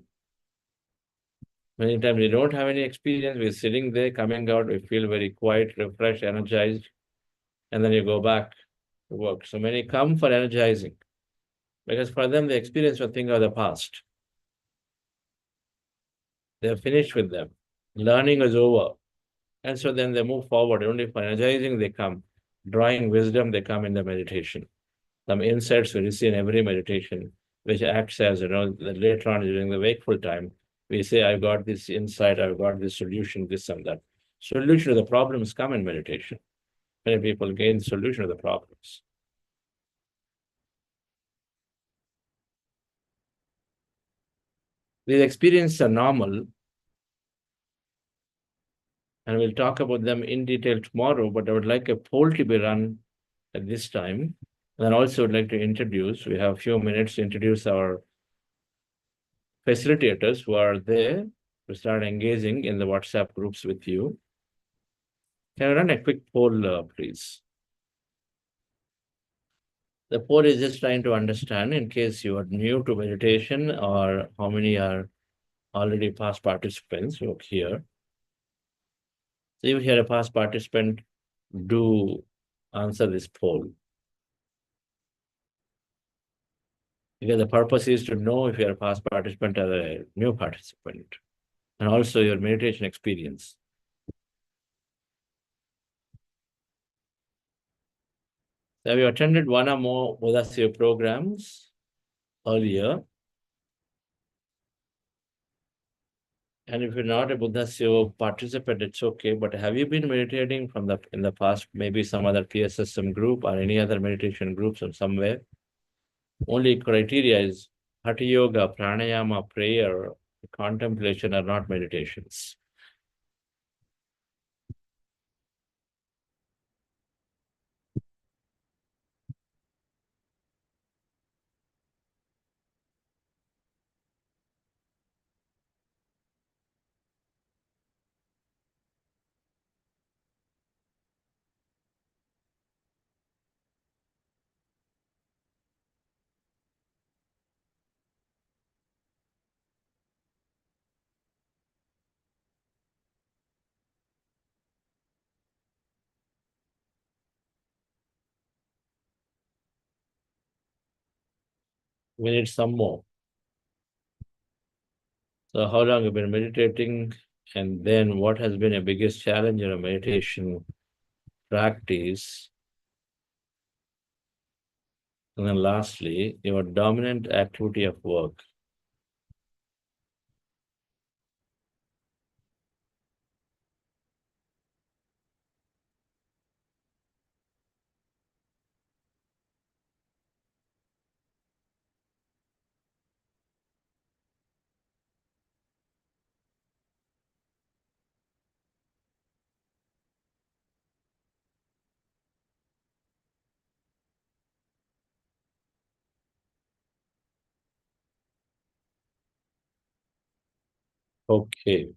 Many times we don't have any experience, we're sitting there, coming out, we feel very quiet, refreshed, energized, and then you go back to work. So many come for energizing, because for them, the experience or thing of the past. They're finished with them. Learning is over. And so then they move forward. Only for energizing, they come. Drawing wisdom, they come in the meditation. Some insights we receive in every meditation, which acts as, later on during the wakeful time, we say, I've got this insight, I've got this solution, this and that. Solution to the problems come in meditation. Many people gain solution to the problems. These experiences are normal, and we'll talk about them in detail tomorrow, but I would like a poll to be run at this time. And I also would like to introduce, we have a few minutes to introduce our facilitators who are there to start engaging in the WhatsApp groups with you. Can I run a quick poll, please? The poll is just trying to understand in case you are new to meditation or how many are already past participants who are here. So if you're a past participant, do answer this poll. Because the purpose is to know if you're a past participant or a new participant, and also your meditation experience. Have you attended one or more Buddhasya programs earlier? And if you're not a Buddhasya participant, it's okay. But have you been meditating in the past, maybe some other PSSM group or any other meditation groups or somewhere? Only criteria is Hatha Yoga, Pranayama, prayer, contemplation are not meditations. We need some more. So how long have you been meditating? And then what has been your biggest challenge in a meditation practice? And then lastly, your dominant activity of work. Okay.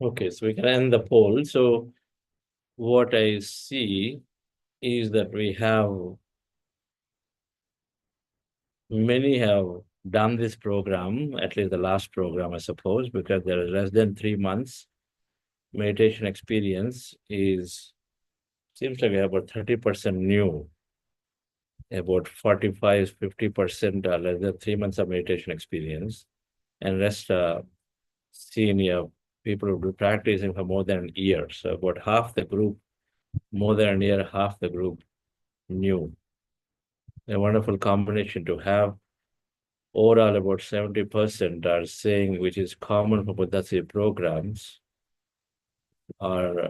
Okay, so we can end the poll. So what I see is that we have many have done this program, at least the last program, I suppose, because there is less than 3 months. Meditation experience seems like we have about 30% new, about 45, 50% are less than 3 months of meditation experience, and rest senior people who do practicing for more than a year. So about half the group, more than a year, half the group new. A wonderful combination to have. Overall, about 70% are saying, which is common for Buddhasya programs, are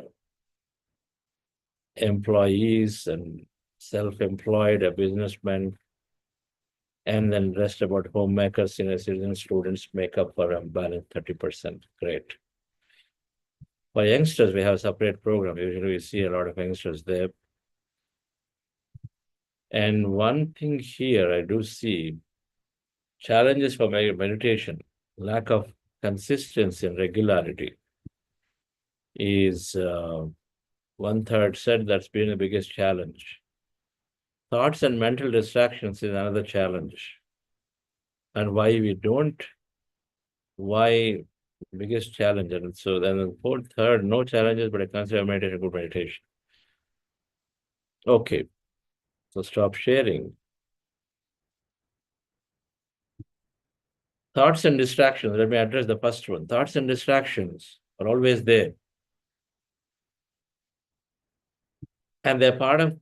employees and self-employed, a businessman, and then rest about homemakers, senior citizen students make up for a balance 30%. Great. For youngsters, we have a separate program. Usually we see a lot of youngsters there. And one thing here I do see, challenges for meditation, lack of consistency and regularity is 1/3 said that's been the biggest challenge. Thoughts and mental distractions is another challenge. And why biggest challenge? And so then the third, no challenges, but I consider meditation good meditation. Okay, so stop sharing. Thoughts and distractions, let me address the first one. Thoughts and distractions are always there. And they're part of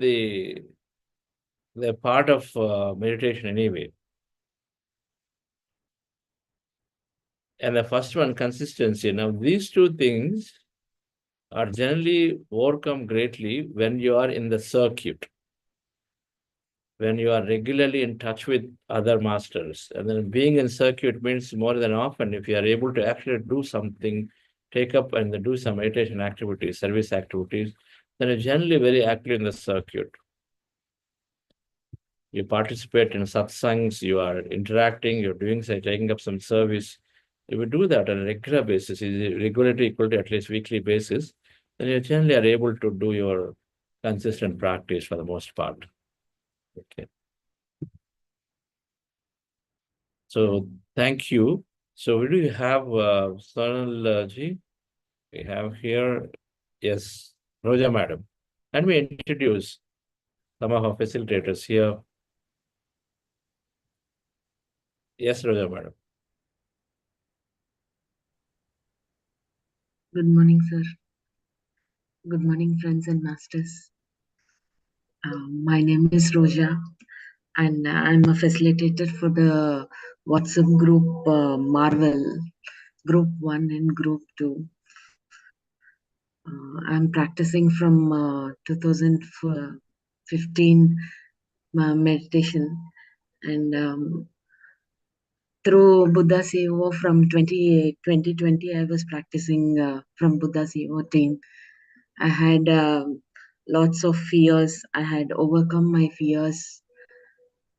meditation anyway. And the first one, consistency. Now, these two things are generally overcome greatly when you are in the circuit, when you are regularly in touch with other masters. And then being in circuit means more than often, if you are able to actually do something, take up and do some meditation activities, service activities, then you're generally very active in the circuit. You participate in satsangs, you are interacting, you're doing, say, taking up some service. If you do that on a regular basis, regularity equal to at least weekly basis, then you generally are able to do your consistent practice for the most part. Okay. So thank you. So we do have Sonal ji. We have here, yes, Roja madam. Let me introduce some of our facilitators here. Yes, Roja madam. Good morning, sir. Good morning, friends and masters. My name is Roja, and I'm a facilitator for the WhatsApp group Marvel, Group 1 and Group 2. I'm practicing from 2015 meditation, and through Buddha CEO from 2020, I was practicing from Buddha CEO team. I had lots of fears. I had overcome my fears.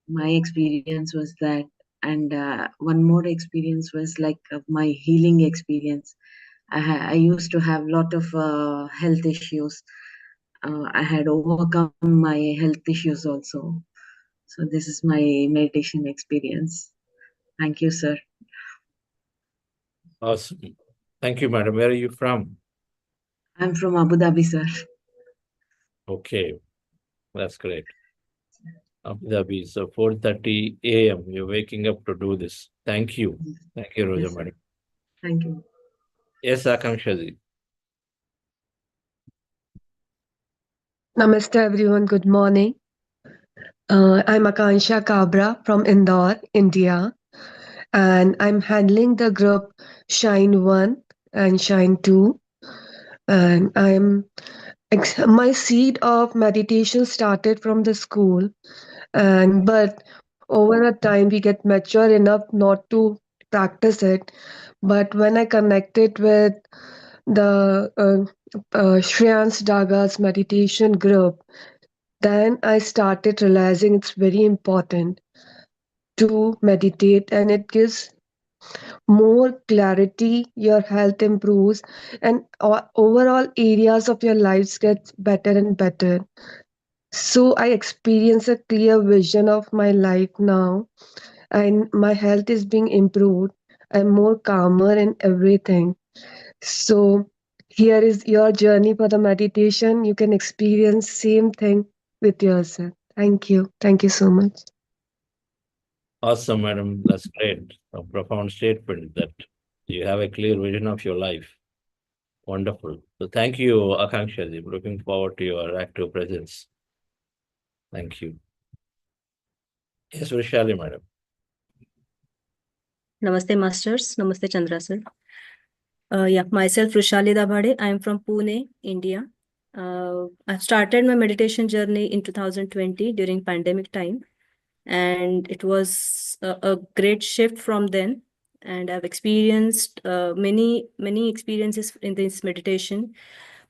My experience was that, and one more experience was like my healing experience. I used to have a lot of health issues. I had overcome my health issues also. So this is my meditation experience. Thank you, sir. Awesome. Thank you, madam. Where are you from? I'm from Abu Dhabi, sir. Okay, that's great. Abu Dhabi. So 4:30 a.m. You're waking up to do this. Thank you. Thank you, Roja Yes, sir. madam. Thank you. Yes, Akanksha ji. Namaste everyone, good morning. I'm Akansha Kabra from Indore, India, and I'm handling the group Shine 1 and Shine 2. And my seed of meditation started from the school, but over a time we get mature enough not to practice it. But when I connected with the Shreyans Daga's meditation group, then I started realizing it's very important to meditate, and it gives more clarity, your health improves, and overall areas of your lives get better and better. So I experience a clear vision of my life now, and my health is being improved. I'm more calmer in everything. So here is your journey for the meditation. You can experience same thing with yourself. Thank you. Thank you so much. Awesome, madam. That's great. A profound statement that you have a clear vision of your life. Wonderful. So thank you, Akanksha ji. Looking forward to your active presence. Thank you. Yes, Vishali, madam. Namaste, masters. Namaste, Chandra sir. Myself, Rushali Dabhade. I am from Pune, India. I've started my meditation journey in 2020 during pandemic time, and it was a great shift from then. And I've experienced many experiences in this meditation.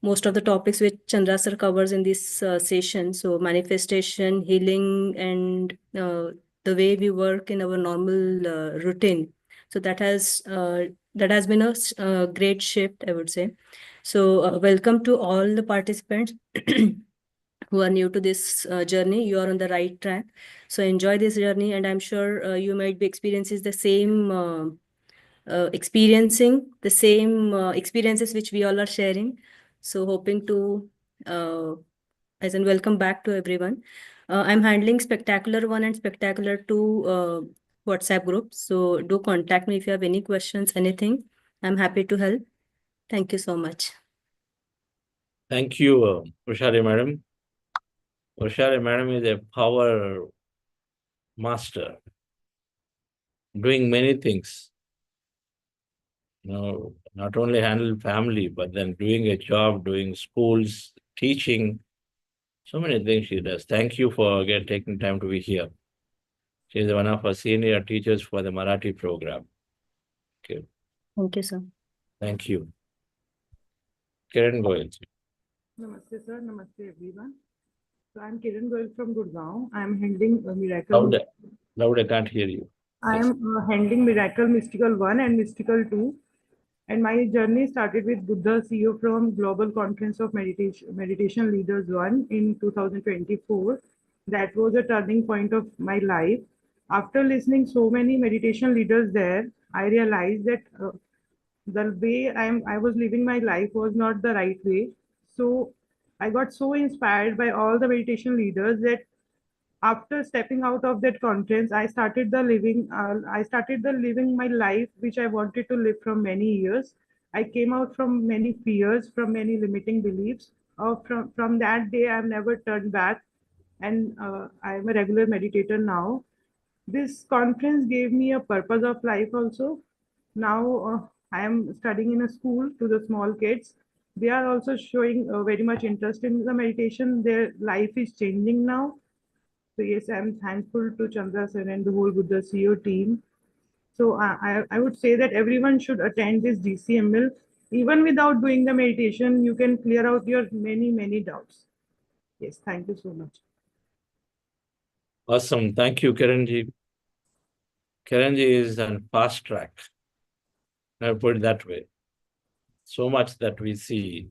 Most of the topics which Chandra sir covers in this session, so manifestation, healing, and the way we work in our normal routine. So that has been a great shift, I would say. So welcome to all the participants who are new to this journey. You are on the right track. So enjoy this journey, and I'm sure you might be experiencing the same experiences which we all are sharing. So hoping to, as in welcome back to everyone. I'm handling Spectacular 1 and Spectacular 2 WhatsApp groups. So do contact me if you have any questions, anything. I'm happy to help. Thank you so much. Thank you, Ushari Madam. Ushari Madam is a power master, doing many things. Not only handle family, but then doing a job, doing schools, teaching, so many things she does. Thank you for taking time to be here. She is one of our senior teachers for the Marathi program. Okay. Thank you, sir. Thank you. Kiran Goyal. Namaste, sir. Namaste, everyone. So I'm Kiran Goyal from Gurgaon. I'm handling Miracle. Loud, I can't hear you. I am handling Miracle Mystical 1 and Mystical 2. And my journey started with Buddha CEO from Global Conference of Meditation Leaders 1 in 2024. That was a turning point of my life. After listening so many meditation leaders there, I realized that the way I was living my life was not the right way. So I got so inspired by all the meditation leaders that after stepping out of that conference, I started the living my life which I wanted to live from many years. I came out from many fears, from many limiting beliefs. From that day, I've never turned back, and I'm a regular meditator now. This conference gave me a purpose of life also. Now I am studying in a school to the small kids. They are also showing very much interest in the meditation. Their life is changing now. So yes, I'm thankful to Chandra sir and the whole Buddha CEO team. So I would say that everyone should attend this DCML. Even without doing the meditation, you can clear out your many doubts. Yes, thank you so much. Awesome. Thank you, Kiranji. Kiranji is on fast track. I'll put it that way. So much that we see.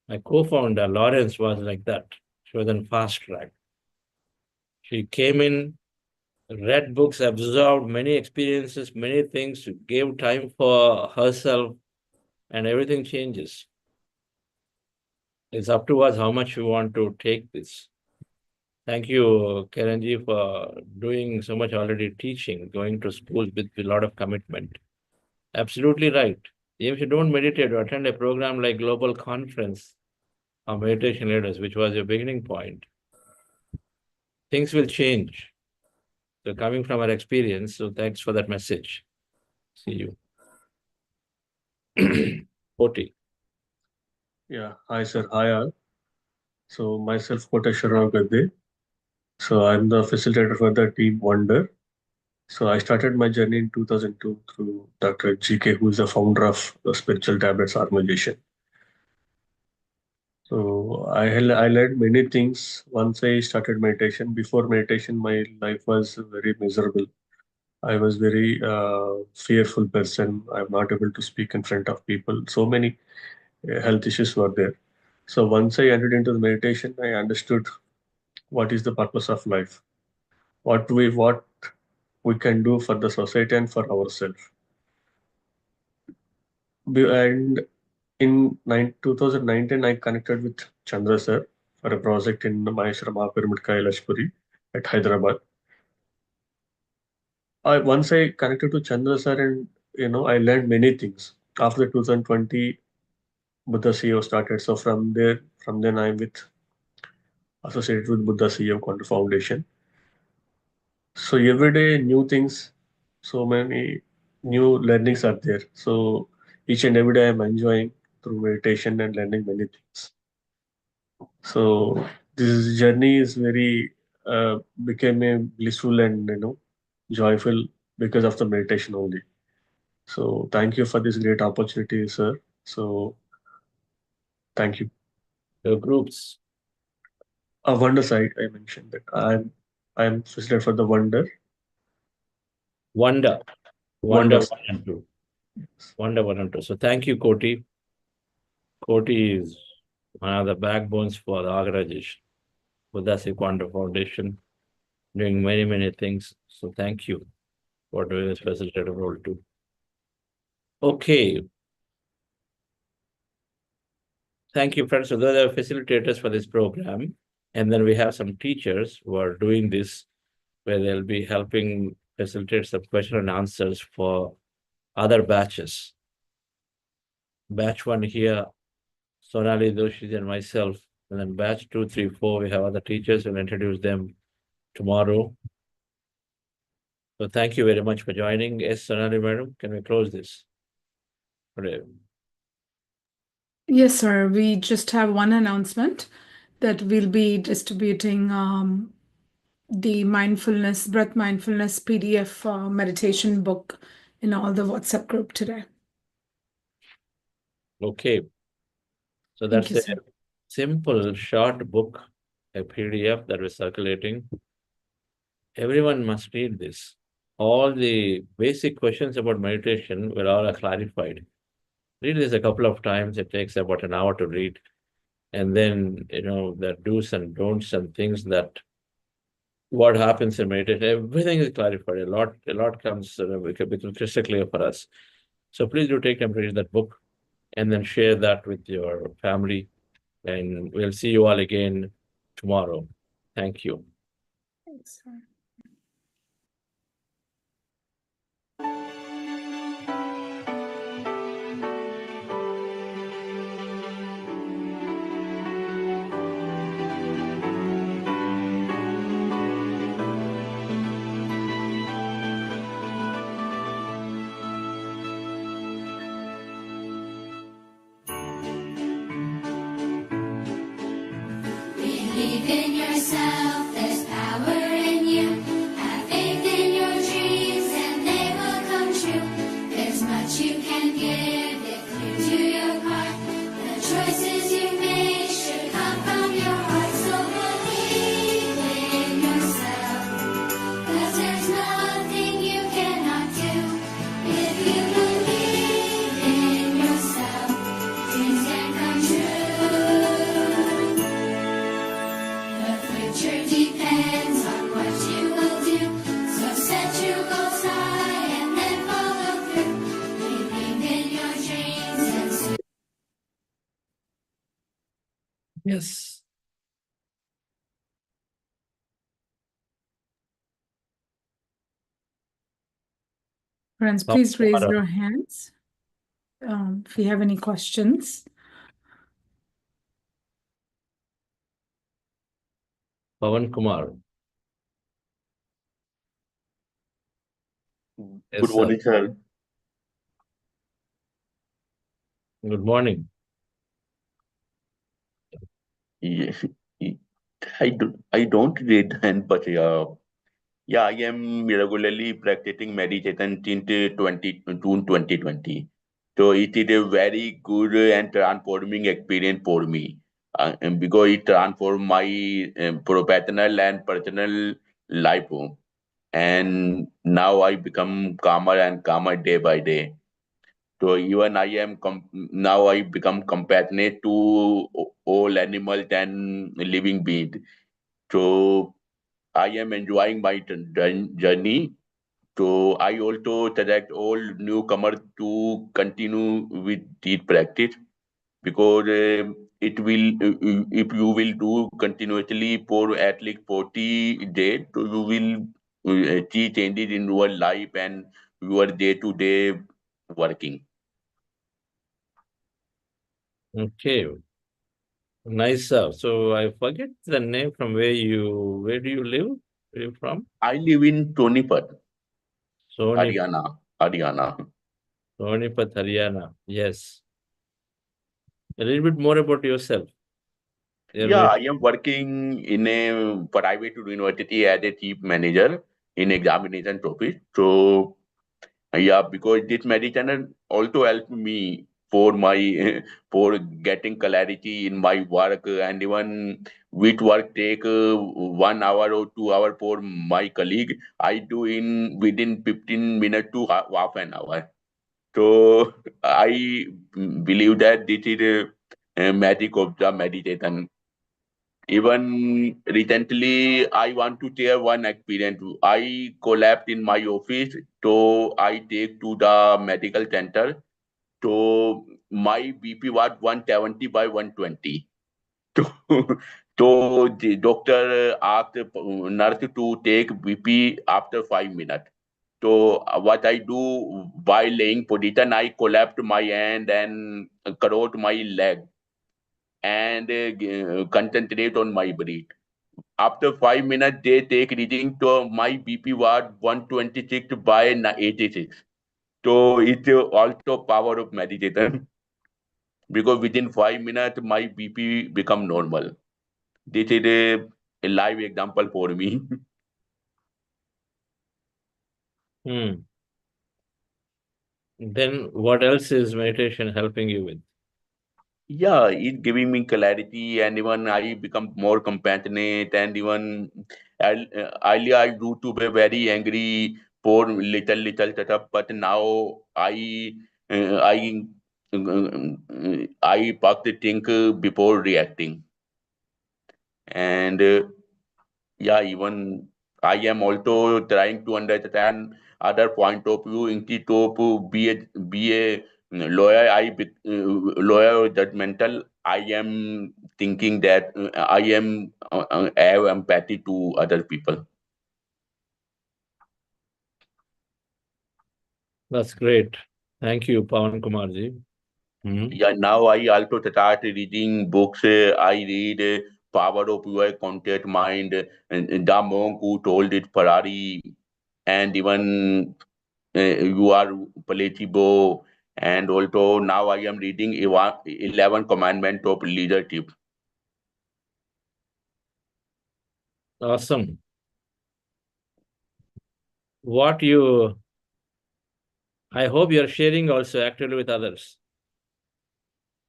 My co-founder, Lawrence, was like that. She was on fast track. She came in, read books, absorbed many experiences, many things, gave time for herself, and everything changes. It's up to us how much we want to take this. Thank you, Kiranji, for doing so much already teaching, going to schools with a lot of commitment. Absolutely right. If you don't meditate or attend a program like Global Conference of Meditation Leaders, which was your beginning point, things will change. So coming from our experience, so thanks for that message. See you. Poti. Yeah, hi sir, hi all. So myself, Koteshwar Rao Gadde. So I'm the facilitator for the team Wonder. So I started my journey in 2002 through Dr. GK, who is the founder of the Spiritual Tablets Organization. So I learned many things once I started meditation. Before meditation, my life was very miserable. I was very fearful person. I'm not able to speak in front of people. So many health issues were there. So once I entered into the meditation, I understood what is the purpose of life, what we can do for the society and for ourselves. And in 2019, I connected with Chandra sir for a project in the Maheshwara Mahapyramid Kailashpuri at Hyderabad. Once I connected to Chandra sir, and I learned many things. After 2020, Buddha CEO started. So from then I'm associated with Buddha CEO Quantum Foundation. So every day new things, so many new learnings are there. So each and every day I'm enjoying through meditation and learning many things. So this journey is very became a blissful and joyful because of the meditation only. So thank you for this great opportunity, sir. So thank you. Your groups. Wonder side, I mentioned that I'm facilitator for the Wonder. Wonder. Wonder. 1 and 2. Wonder 1 and 2. So thank you, Koti. Koti is one of the backbones for the organization, Buddha Wonder Foundation, doing many, many things. So thank you for doing this facilitator role too. Okay. Thank you, friends. So those are facilitators for this program. And then we have some teachers who are doing this, where they'll be helping facilitate some question and answers for other batches. Batch 1 here, Sonali Doshi and myself. And then batch 2, 3, 4, we have other teachers. We'll introduce them tomorrow. So thank you very much for joining. Yes, Sonali madam, can we close this? Okay. Yes, sir. We just have one announcement that we'll be distributing the breath mindfulness PDF meditation book in all the WhatsApp group today. Okay. So Thank that's you, a sir. simple, short book, a PDF that is circulating. Everyone must read this. All the basic questions about meditation will all are clarified. Read this a couple of times. It takes about an hour to read. And then, the do's and don'ts and things that what happens in meditation, everything is clarified. A lot comes become crystal clear for us. So please do take time to read that book and then share that with your family. And we'll see you all again tomorrow. Thank you. Thanks, sir. Believe in yourself, there's power in you. Have faith in your dreams and they will come true. There's much you can give if you do your part. The choices you make should come from your heart. So believe in yourself, 'cause there's nothing you cannot do. If you believe in yourself, dreams can come true. The future depends on what you will do. So set your goals high and then follow through. Believe in your dreams and soon. Yes. Friends, please raise Kumar. your hands if you have any questions. Pawan Kumar. Yes, Good morning, sir. Good morning. Yeah, I don't read, and but yeah, I am regularly practicing meditation since 2020. So it is a very good and transforming experience for me, and because it transformed my professional and personal life, and now I become calmer and calmer day by day. So even I am now I become compassionate to all animals and living beings. So I am enjoying my journey. So I also suggest all newcomers to continue with this practice because it will if you will do continuously for at least 40 days, so you will see changes in your life and your day-to-day working. Okay. Nice. So I forget the name from where do you live? Where are you from? I live in Sonipat, Sonipat, Haryana. Haryana. Yes. A little bit more about yourself. Yeah, I am working in a private university as a chief manager in examination office. So yeah, because this meditation also helped me for my for getting clarity in my work, and even which work take 1 hour or 2 hour for my colleague, I do in within 15 minutes to half an hour. So I believe that this is a magic of the meditation. Even recently, I want to share one experience. I collapsed in my office, so I take to the medical center. So my BP was 170 by 120. So, so the doctor asked the nurse to take BP after 5 minutes. So what I do by laying position, I collapsed my hand and crossed my leg and concentrate on my breath. After 5 minutes, they take reading to my BP was 126 by 86. So it's also power of meditation because within 5 minutes, my BP become normal. This is a live example for me. Then what else is meditation helping you with? Yeah, it's giving me clarity, and even I become more compassionate, and even earlier I used to be very angry for little stuff, but now I first think before reacting, and yeah, even I am also trying to understand other point of view instead of be a lawyer. Lawyer or judgmental. I am thinking that I am have empathy to other people. That's great. Thank you, Pawan Kumarji. Yeah, now I also start reading books. I read Power of Your Content Mind, and the monk who told it Ferrari, and even you are placebo, and also now I am reading 11 Commandments of Leadership. Awesome. I hope you're sharing also actively with others.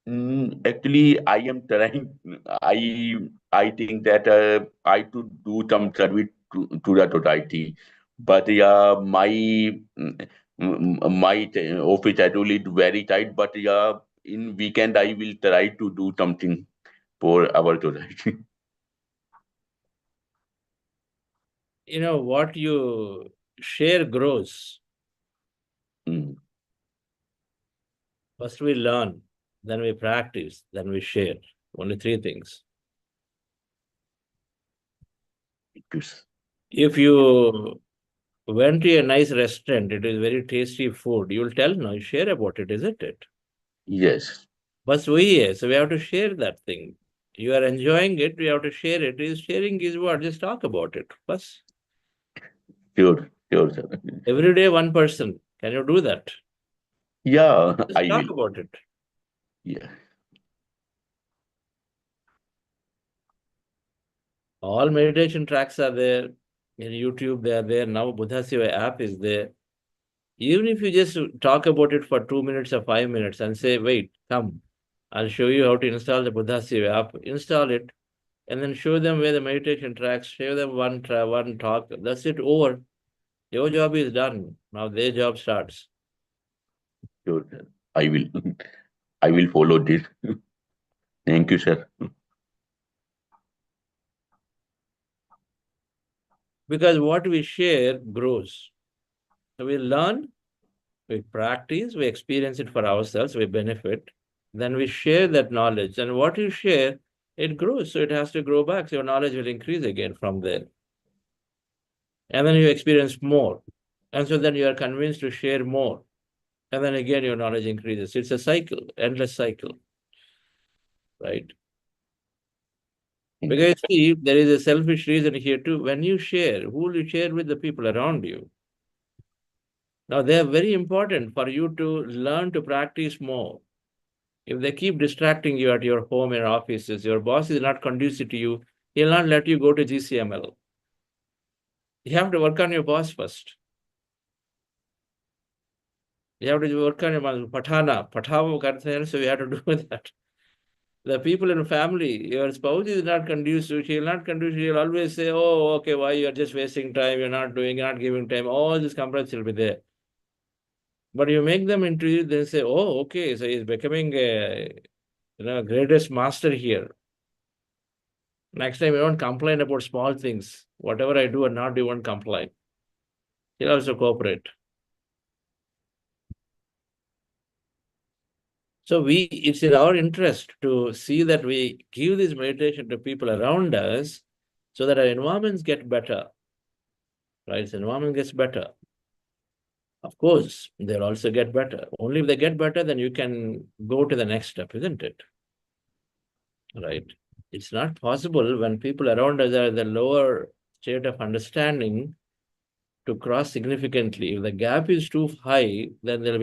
Actually, I am trying. I think that I to do some service to the society, but yeah, my office schedule is very tight. But yeah, in weekend I will try to do something for our society. You know, what you share grows. First we learn, then we practice, then we share. Only three things. If you went to a nice restaurant, it is very tasty food, you will tell, no, you share about it, isn't it? Yes. But so we have to share that thing. You are enjoying it, we have to share it. Sharing is what? Just talk about it. Bas. Sure, sir. Every day, one person. Can you do that? Yeah, Just I talk will. about it. Yeah. All meditation tracks are there. In YouTube, they are there. Now Buddha Seva app is there. Even if you just talk about it for 2 minutes or 5 minutes and say, wait, come, I'll show you how to install the Buddha Seva app. Install it and then show them where the meditation tracks, show them one talk. That's it, over. Your job is done. Now their job starts. Sure, sir. I will. I will follow this. Thank you, sir. Because what we share grows. So we learn, we practice, we experience it for ourselves, we benefit. Then we share that knowledge. And what you share, it grows. So it has to grow back. So your knowledge will increase again from there. And then you experience more. And so then you are convinced to share more. And then again, your knowledge increases. It's a cycle, endless cycle. Right? Because see, there is a selfish reason here too. When you share, who will you share with? The people around you? Now, they are very important for you to learn to practice more. If they keep distracting you at your home and offices, your boss is not conducive to you, he'll not let you go to GCML. You have to work on your boss first. You have to work on your patana, so you have to do that. The people in family, your spouse is not conducive, she'll not conducive, she'll always say, oh, okay, why you're just wasting time, you're not doing, you're not giving time, all these complaints will be there. But you make them into, they say, oh, okay, so he's becoming a greatest master here. Next time you don't complain about small things. Whatever I do or not, you won't complain. He'll also cooperate. So it's in our interest to see that we give this meditation to people around us so that our environments get better. Right? The environment gets better. Of course, they'll also get better. Only if they get better, then you can go to the next step, isn't it? Right? It's not possible when people around us are at the lower state of understanding to cross significantly. If the gap is too high, then there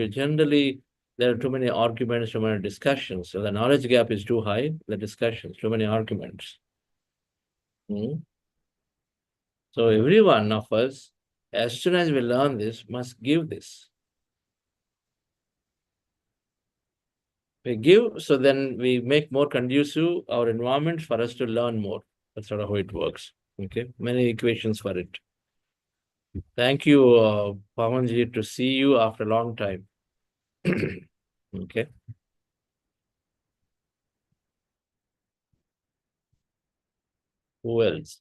are too many arguments, too many discussions. So the knowledge gap is too high, the discussions, too many arguments. So every one of us, as soon as we learn this, must give this. We give, so then we make more conducive our environment for us to learn more. That's sort of how it works. Okay, many equations for it. Thank you, Pawanji, to see you after a long time. Okay. Who else?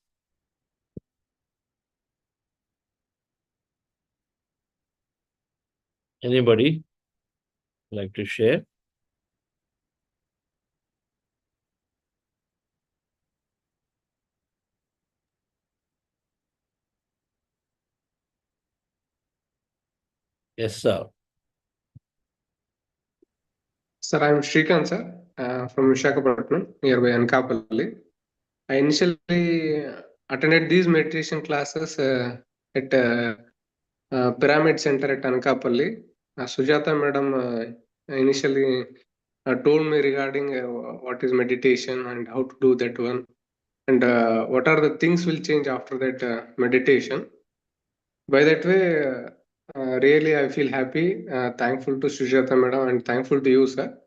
Anybody like to share? Yes, sir. Sir, I'm Shrikant, sir, from Visakhapatnam, nearby Anakapalli. I initially attended these meditation classes at Pyramid Center at Anakapalli. Sujata madam initially told me regarding what is meditation and how to do that one, and what are the things will change after that meditation. By that way, really I feel happy, thankful to Sujata madam and thankful to you, sir.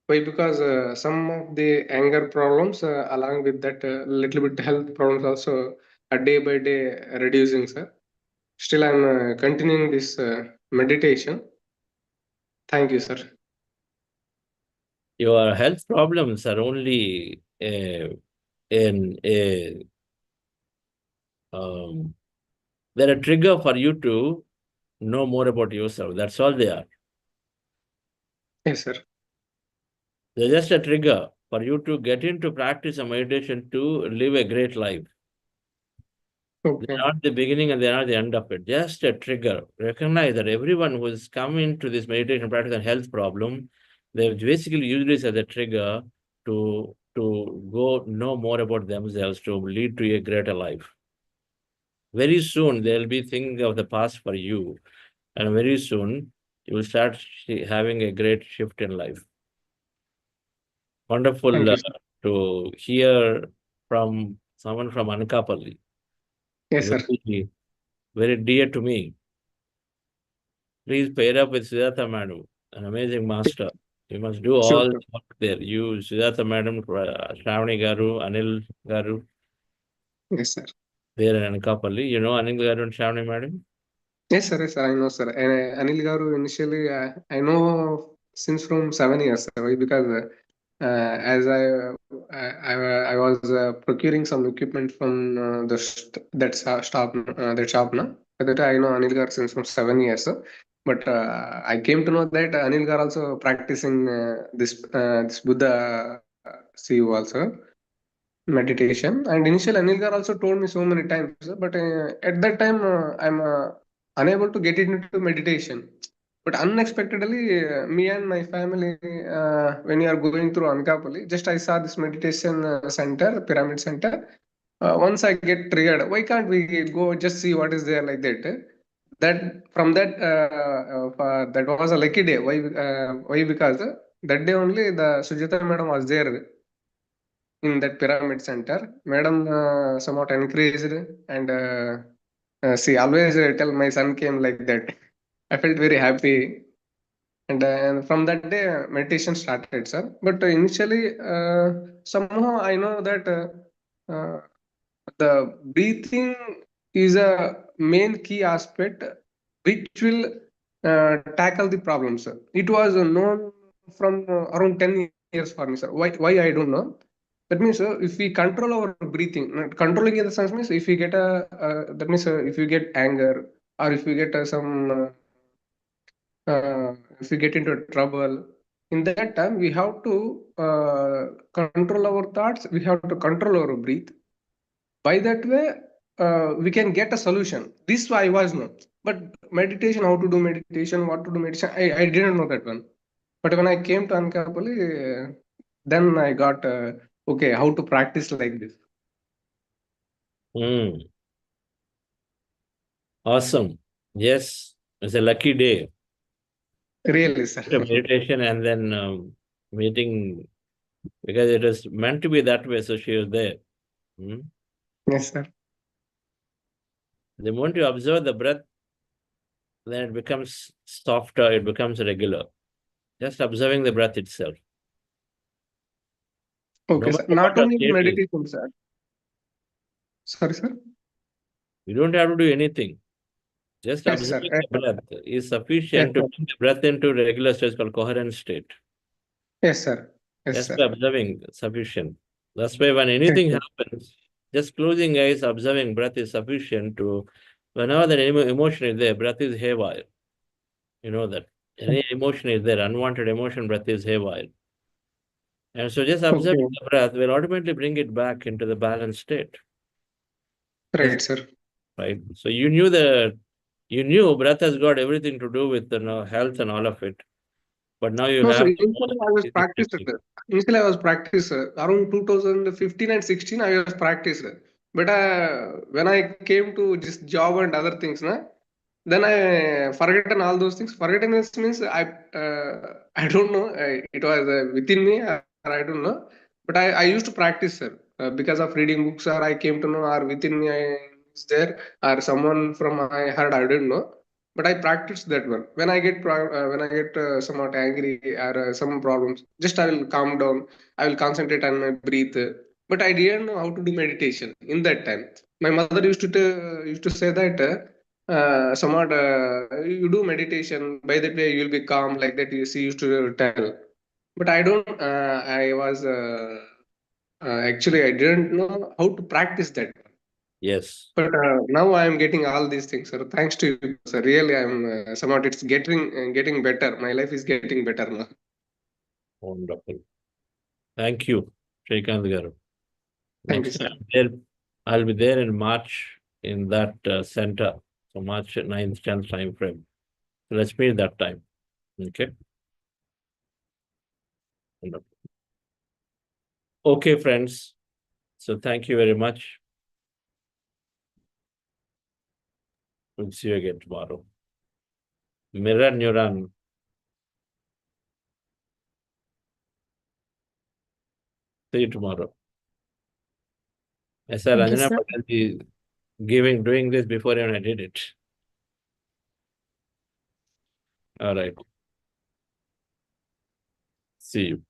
Why? Because some of the anger problems, along with that little bit health problems also, day by day reducing, sir. Still, I'm continuing this meditation. Thank you, sir. Your health problems are only they're a trigger for you to know more about yourself. That's all they are. Yes, sir. They're just a trigger for you to get into practice of meditation to live a great life. Okay. They're not the beginning and they're not the end of it. Just a trigger. Recognize that everyone who has come into this meditation practice and health problem, they've basically used this as a trigger to go know more about themselves, to lead to a greater life. Very soon, there'll be things of the past for you. And very soon, you will start having a great shift in life. Wonderful to hear from someone from Anakapalli. Yes, sir. Very, very dear to me. Please pair up with Siddhartha madam, an amazing master. You must do all the work there. You, Siddhartha madam, Shravani garu, Anil garu. Yes, sir. There in Anakapalli. You know Anil garu and Shravani madam? Yes, sir. Yes, sir. I know, sir. And Anil garu initially, I know since from 7 years, sir. Why? Because as I was procuring some equipment from that shop now. By that I know Anil Gar since from 7 years. But I came to know that Anil Gar also practicing this Buddha CEO also meditation. And initially Anil Gar also told me so many times, but at that time I'm unable to get into meditation. But unexpectedly, me and my family, when we are going through Anakapalli, just I saw this meditation center, Pyramid Center. Once I get triggered, why can't we go just see what is there like that? That from that that was a lucky day. Why? Because that day only the Sujata madam was there in that pyramid center. Madam somewhat encouraged and she always tell my son came like that. I felt very happy. And from that day, meditation started, sir. But initially, somehow I know that the breathing is a main key aspect which will tackle the problem, sir. It was known from around 10 years for me, sir. Why I don't know. That means if we control our breathing, controlling in the sense means if we get that means if you get anger or if we get if we get into trouble, in that time we have to control our thoughts, we have to control our breath. By that way, we can get a solution. This I was not. But meditation, how to do meditation, what to do meditation, I didn't know that one. But when I came to Ankalpally, then I got okay, how to practice like this. Awesome. Yes, it's a lucky day. Really, sir. The meditation and then meeting, because it was meant to be that way, so she was there. Yes, sir. The moment you observe the breath, then it becomes softer, it becomes regular. Just observing the breath itself. Okay, No sir. matter Not what only your state is, meditation, sir. Sorry, sir. you don't have to do anything. Just Yes, sir. observing Yes, the sir. breath is sufficient Yes, to sir. bring the breath into regular state called coherent state. Yes, sir. Yes, Just sir. by observing sufficient. That's why when Yes, anything sir. happens, just closing eyes, observing breath is sufficient to, whenever the emotion is there, breath is haywire. You know that. Any emotion is there, unwanted emotion, breath is haywire. And so just observing Okay. the breath will automatically bring it back into the balanced state. Right, sir. Right. So you knew breath has got everything to do with health and all of it. But now you No, so have initially I was practiced. Initially I was practiced around 2015 and 16. I was practiced, but when I came to this job and other things, then I forgotten all those things. Forgotten means I don't know. It was within me, or I don't know. But I used to practice, sir, because of reading books, or I came to know, or within me I is there, or someone from I heard, I didn't know. But I practiced that one. When I get somewhat angry or some problems, just I will calm down. I will concentrate on my breath. But I didn't know how to do meditation in that time. My mother used to say that somewhat you do meditation. By that way, you will be calm. Like that, she used to tell. But I don't. I was actually I didn't know how to practice that. Yes. But now I am getting all these things, sir. Thanks to you, sir. Really, I'm somewhat it's getting better. My life is getting better now. Wonderful. Thank you, Shrikant Garu. Thank you, Next sir. time I'll be there in March in that center. So March 9th, 10th time frame. So let's meet that time. Okay. Wonderful. Okay, friends. So thank you very much. We'll see you again tomorrow. Mirror neuron. See you tomorrow. Yes, sir. Thank you, Anjana sir. Patel doing this before even I did it. All right. See you.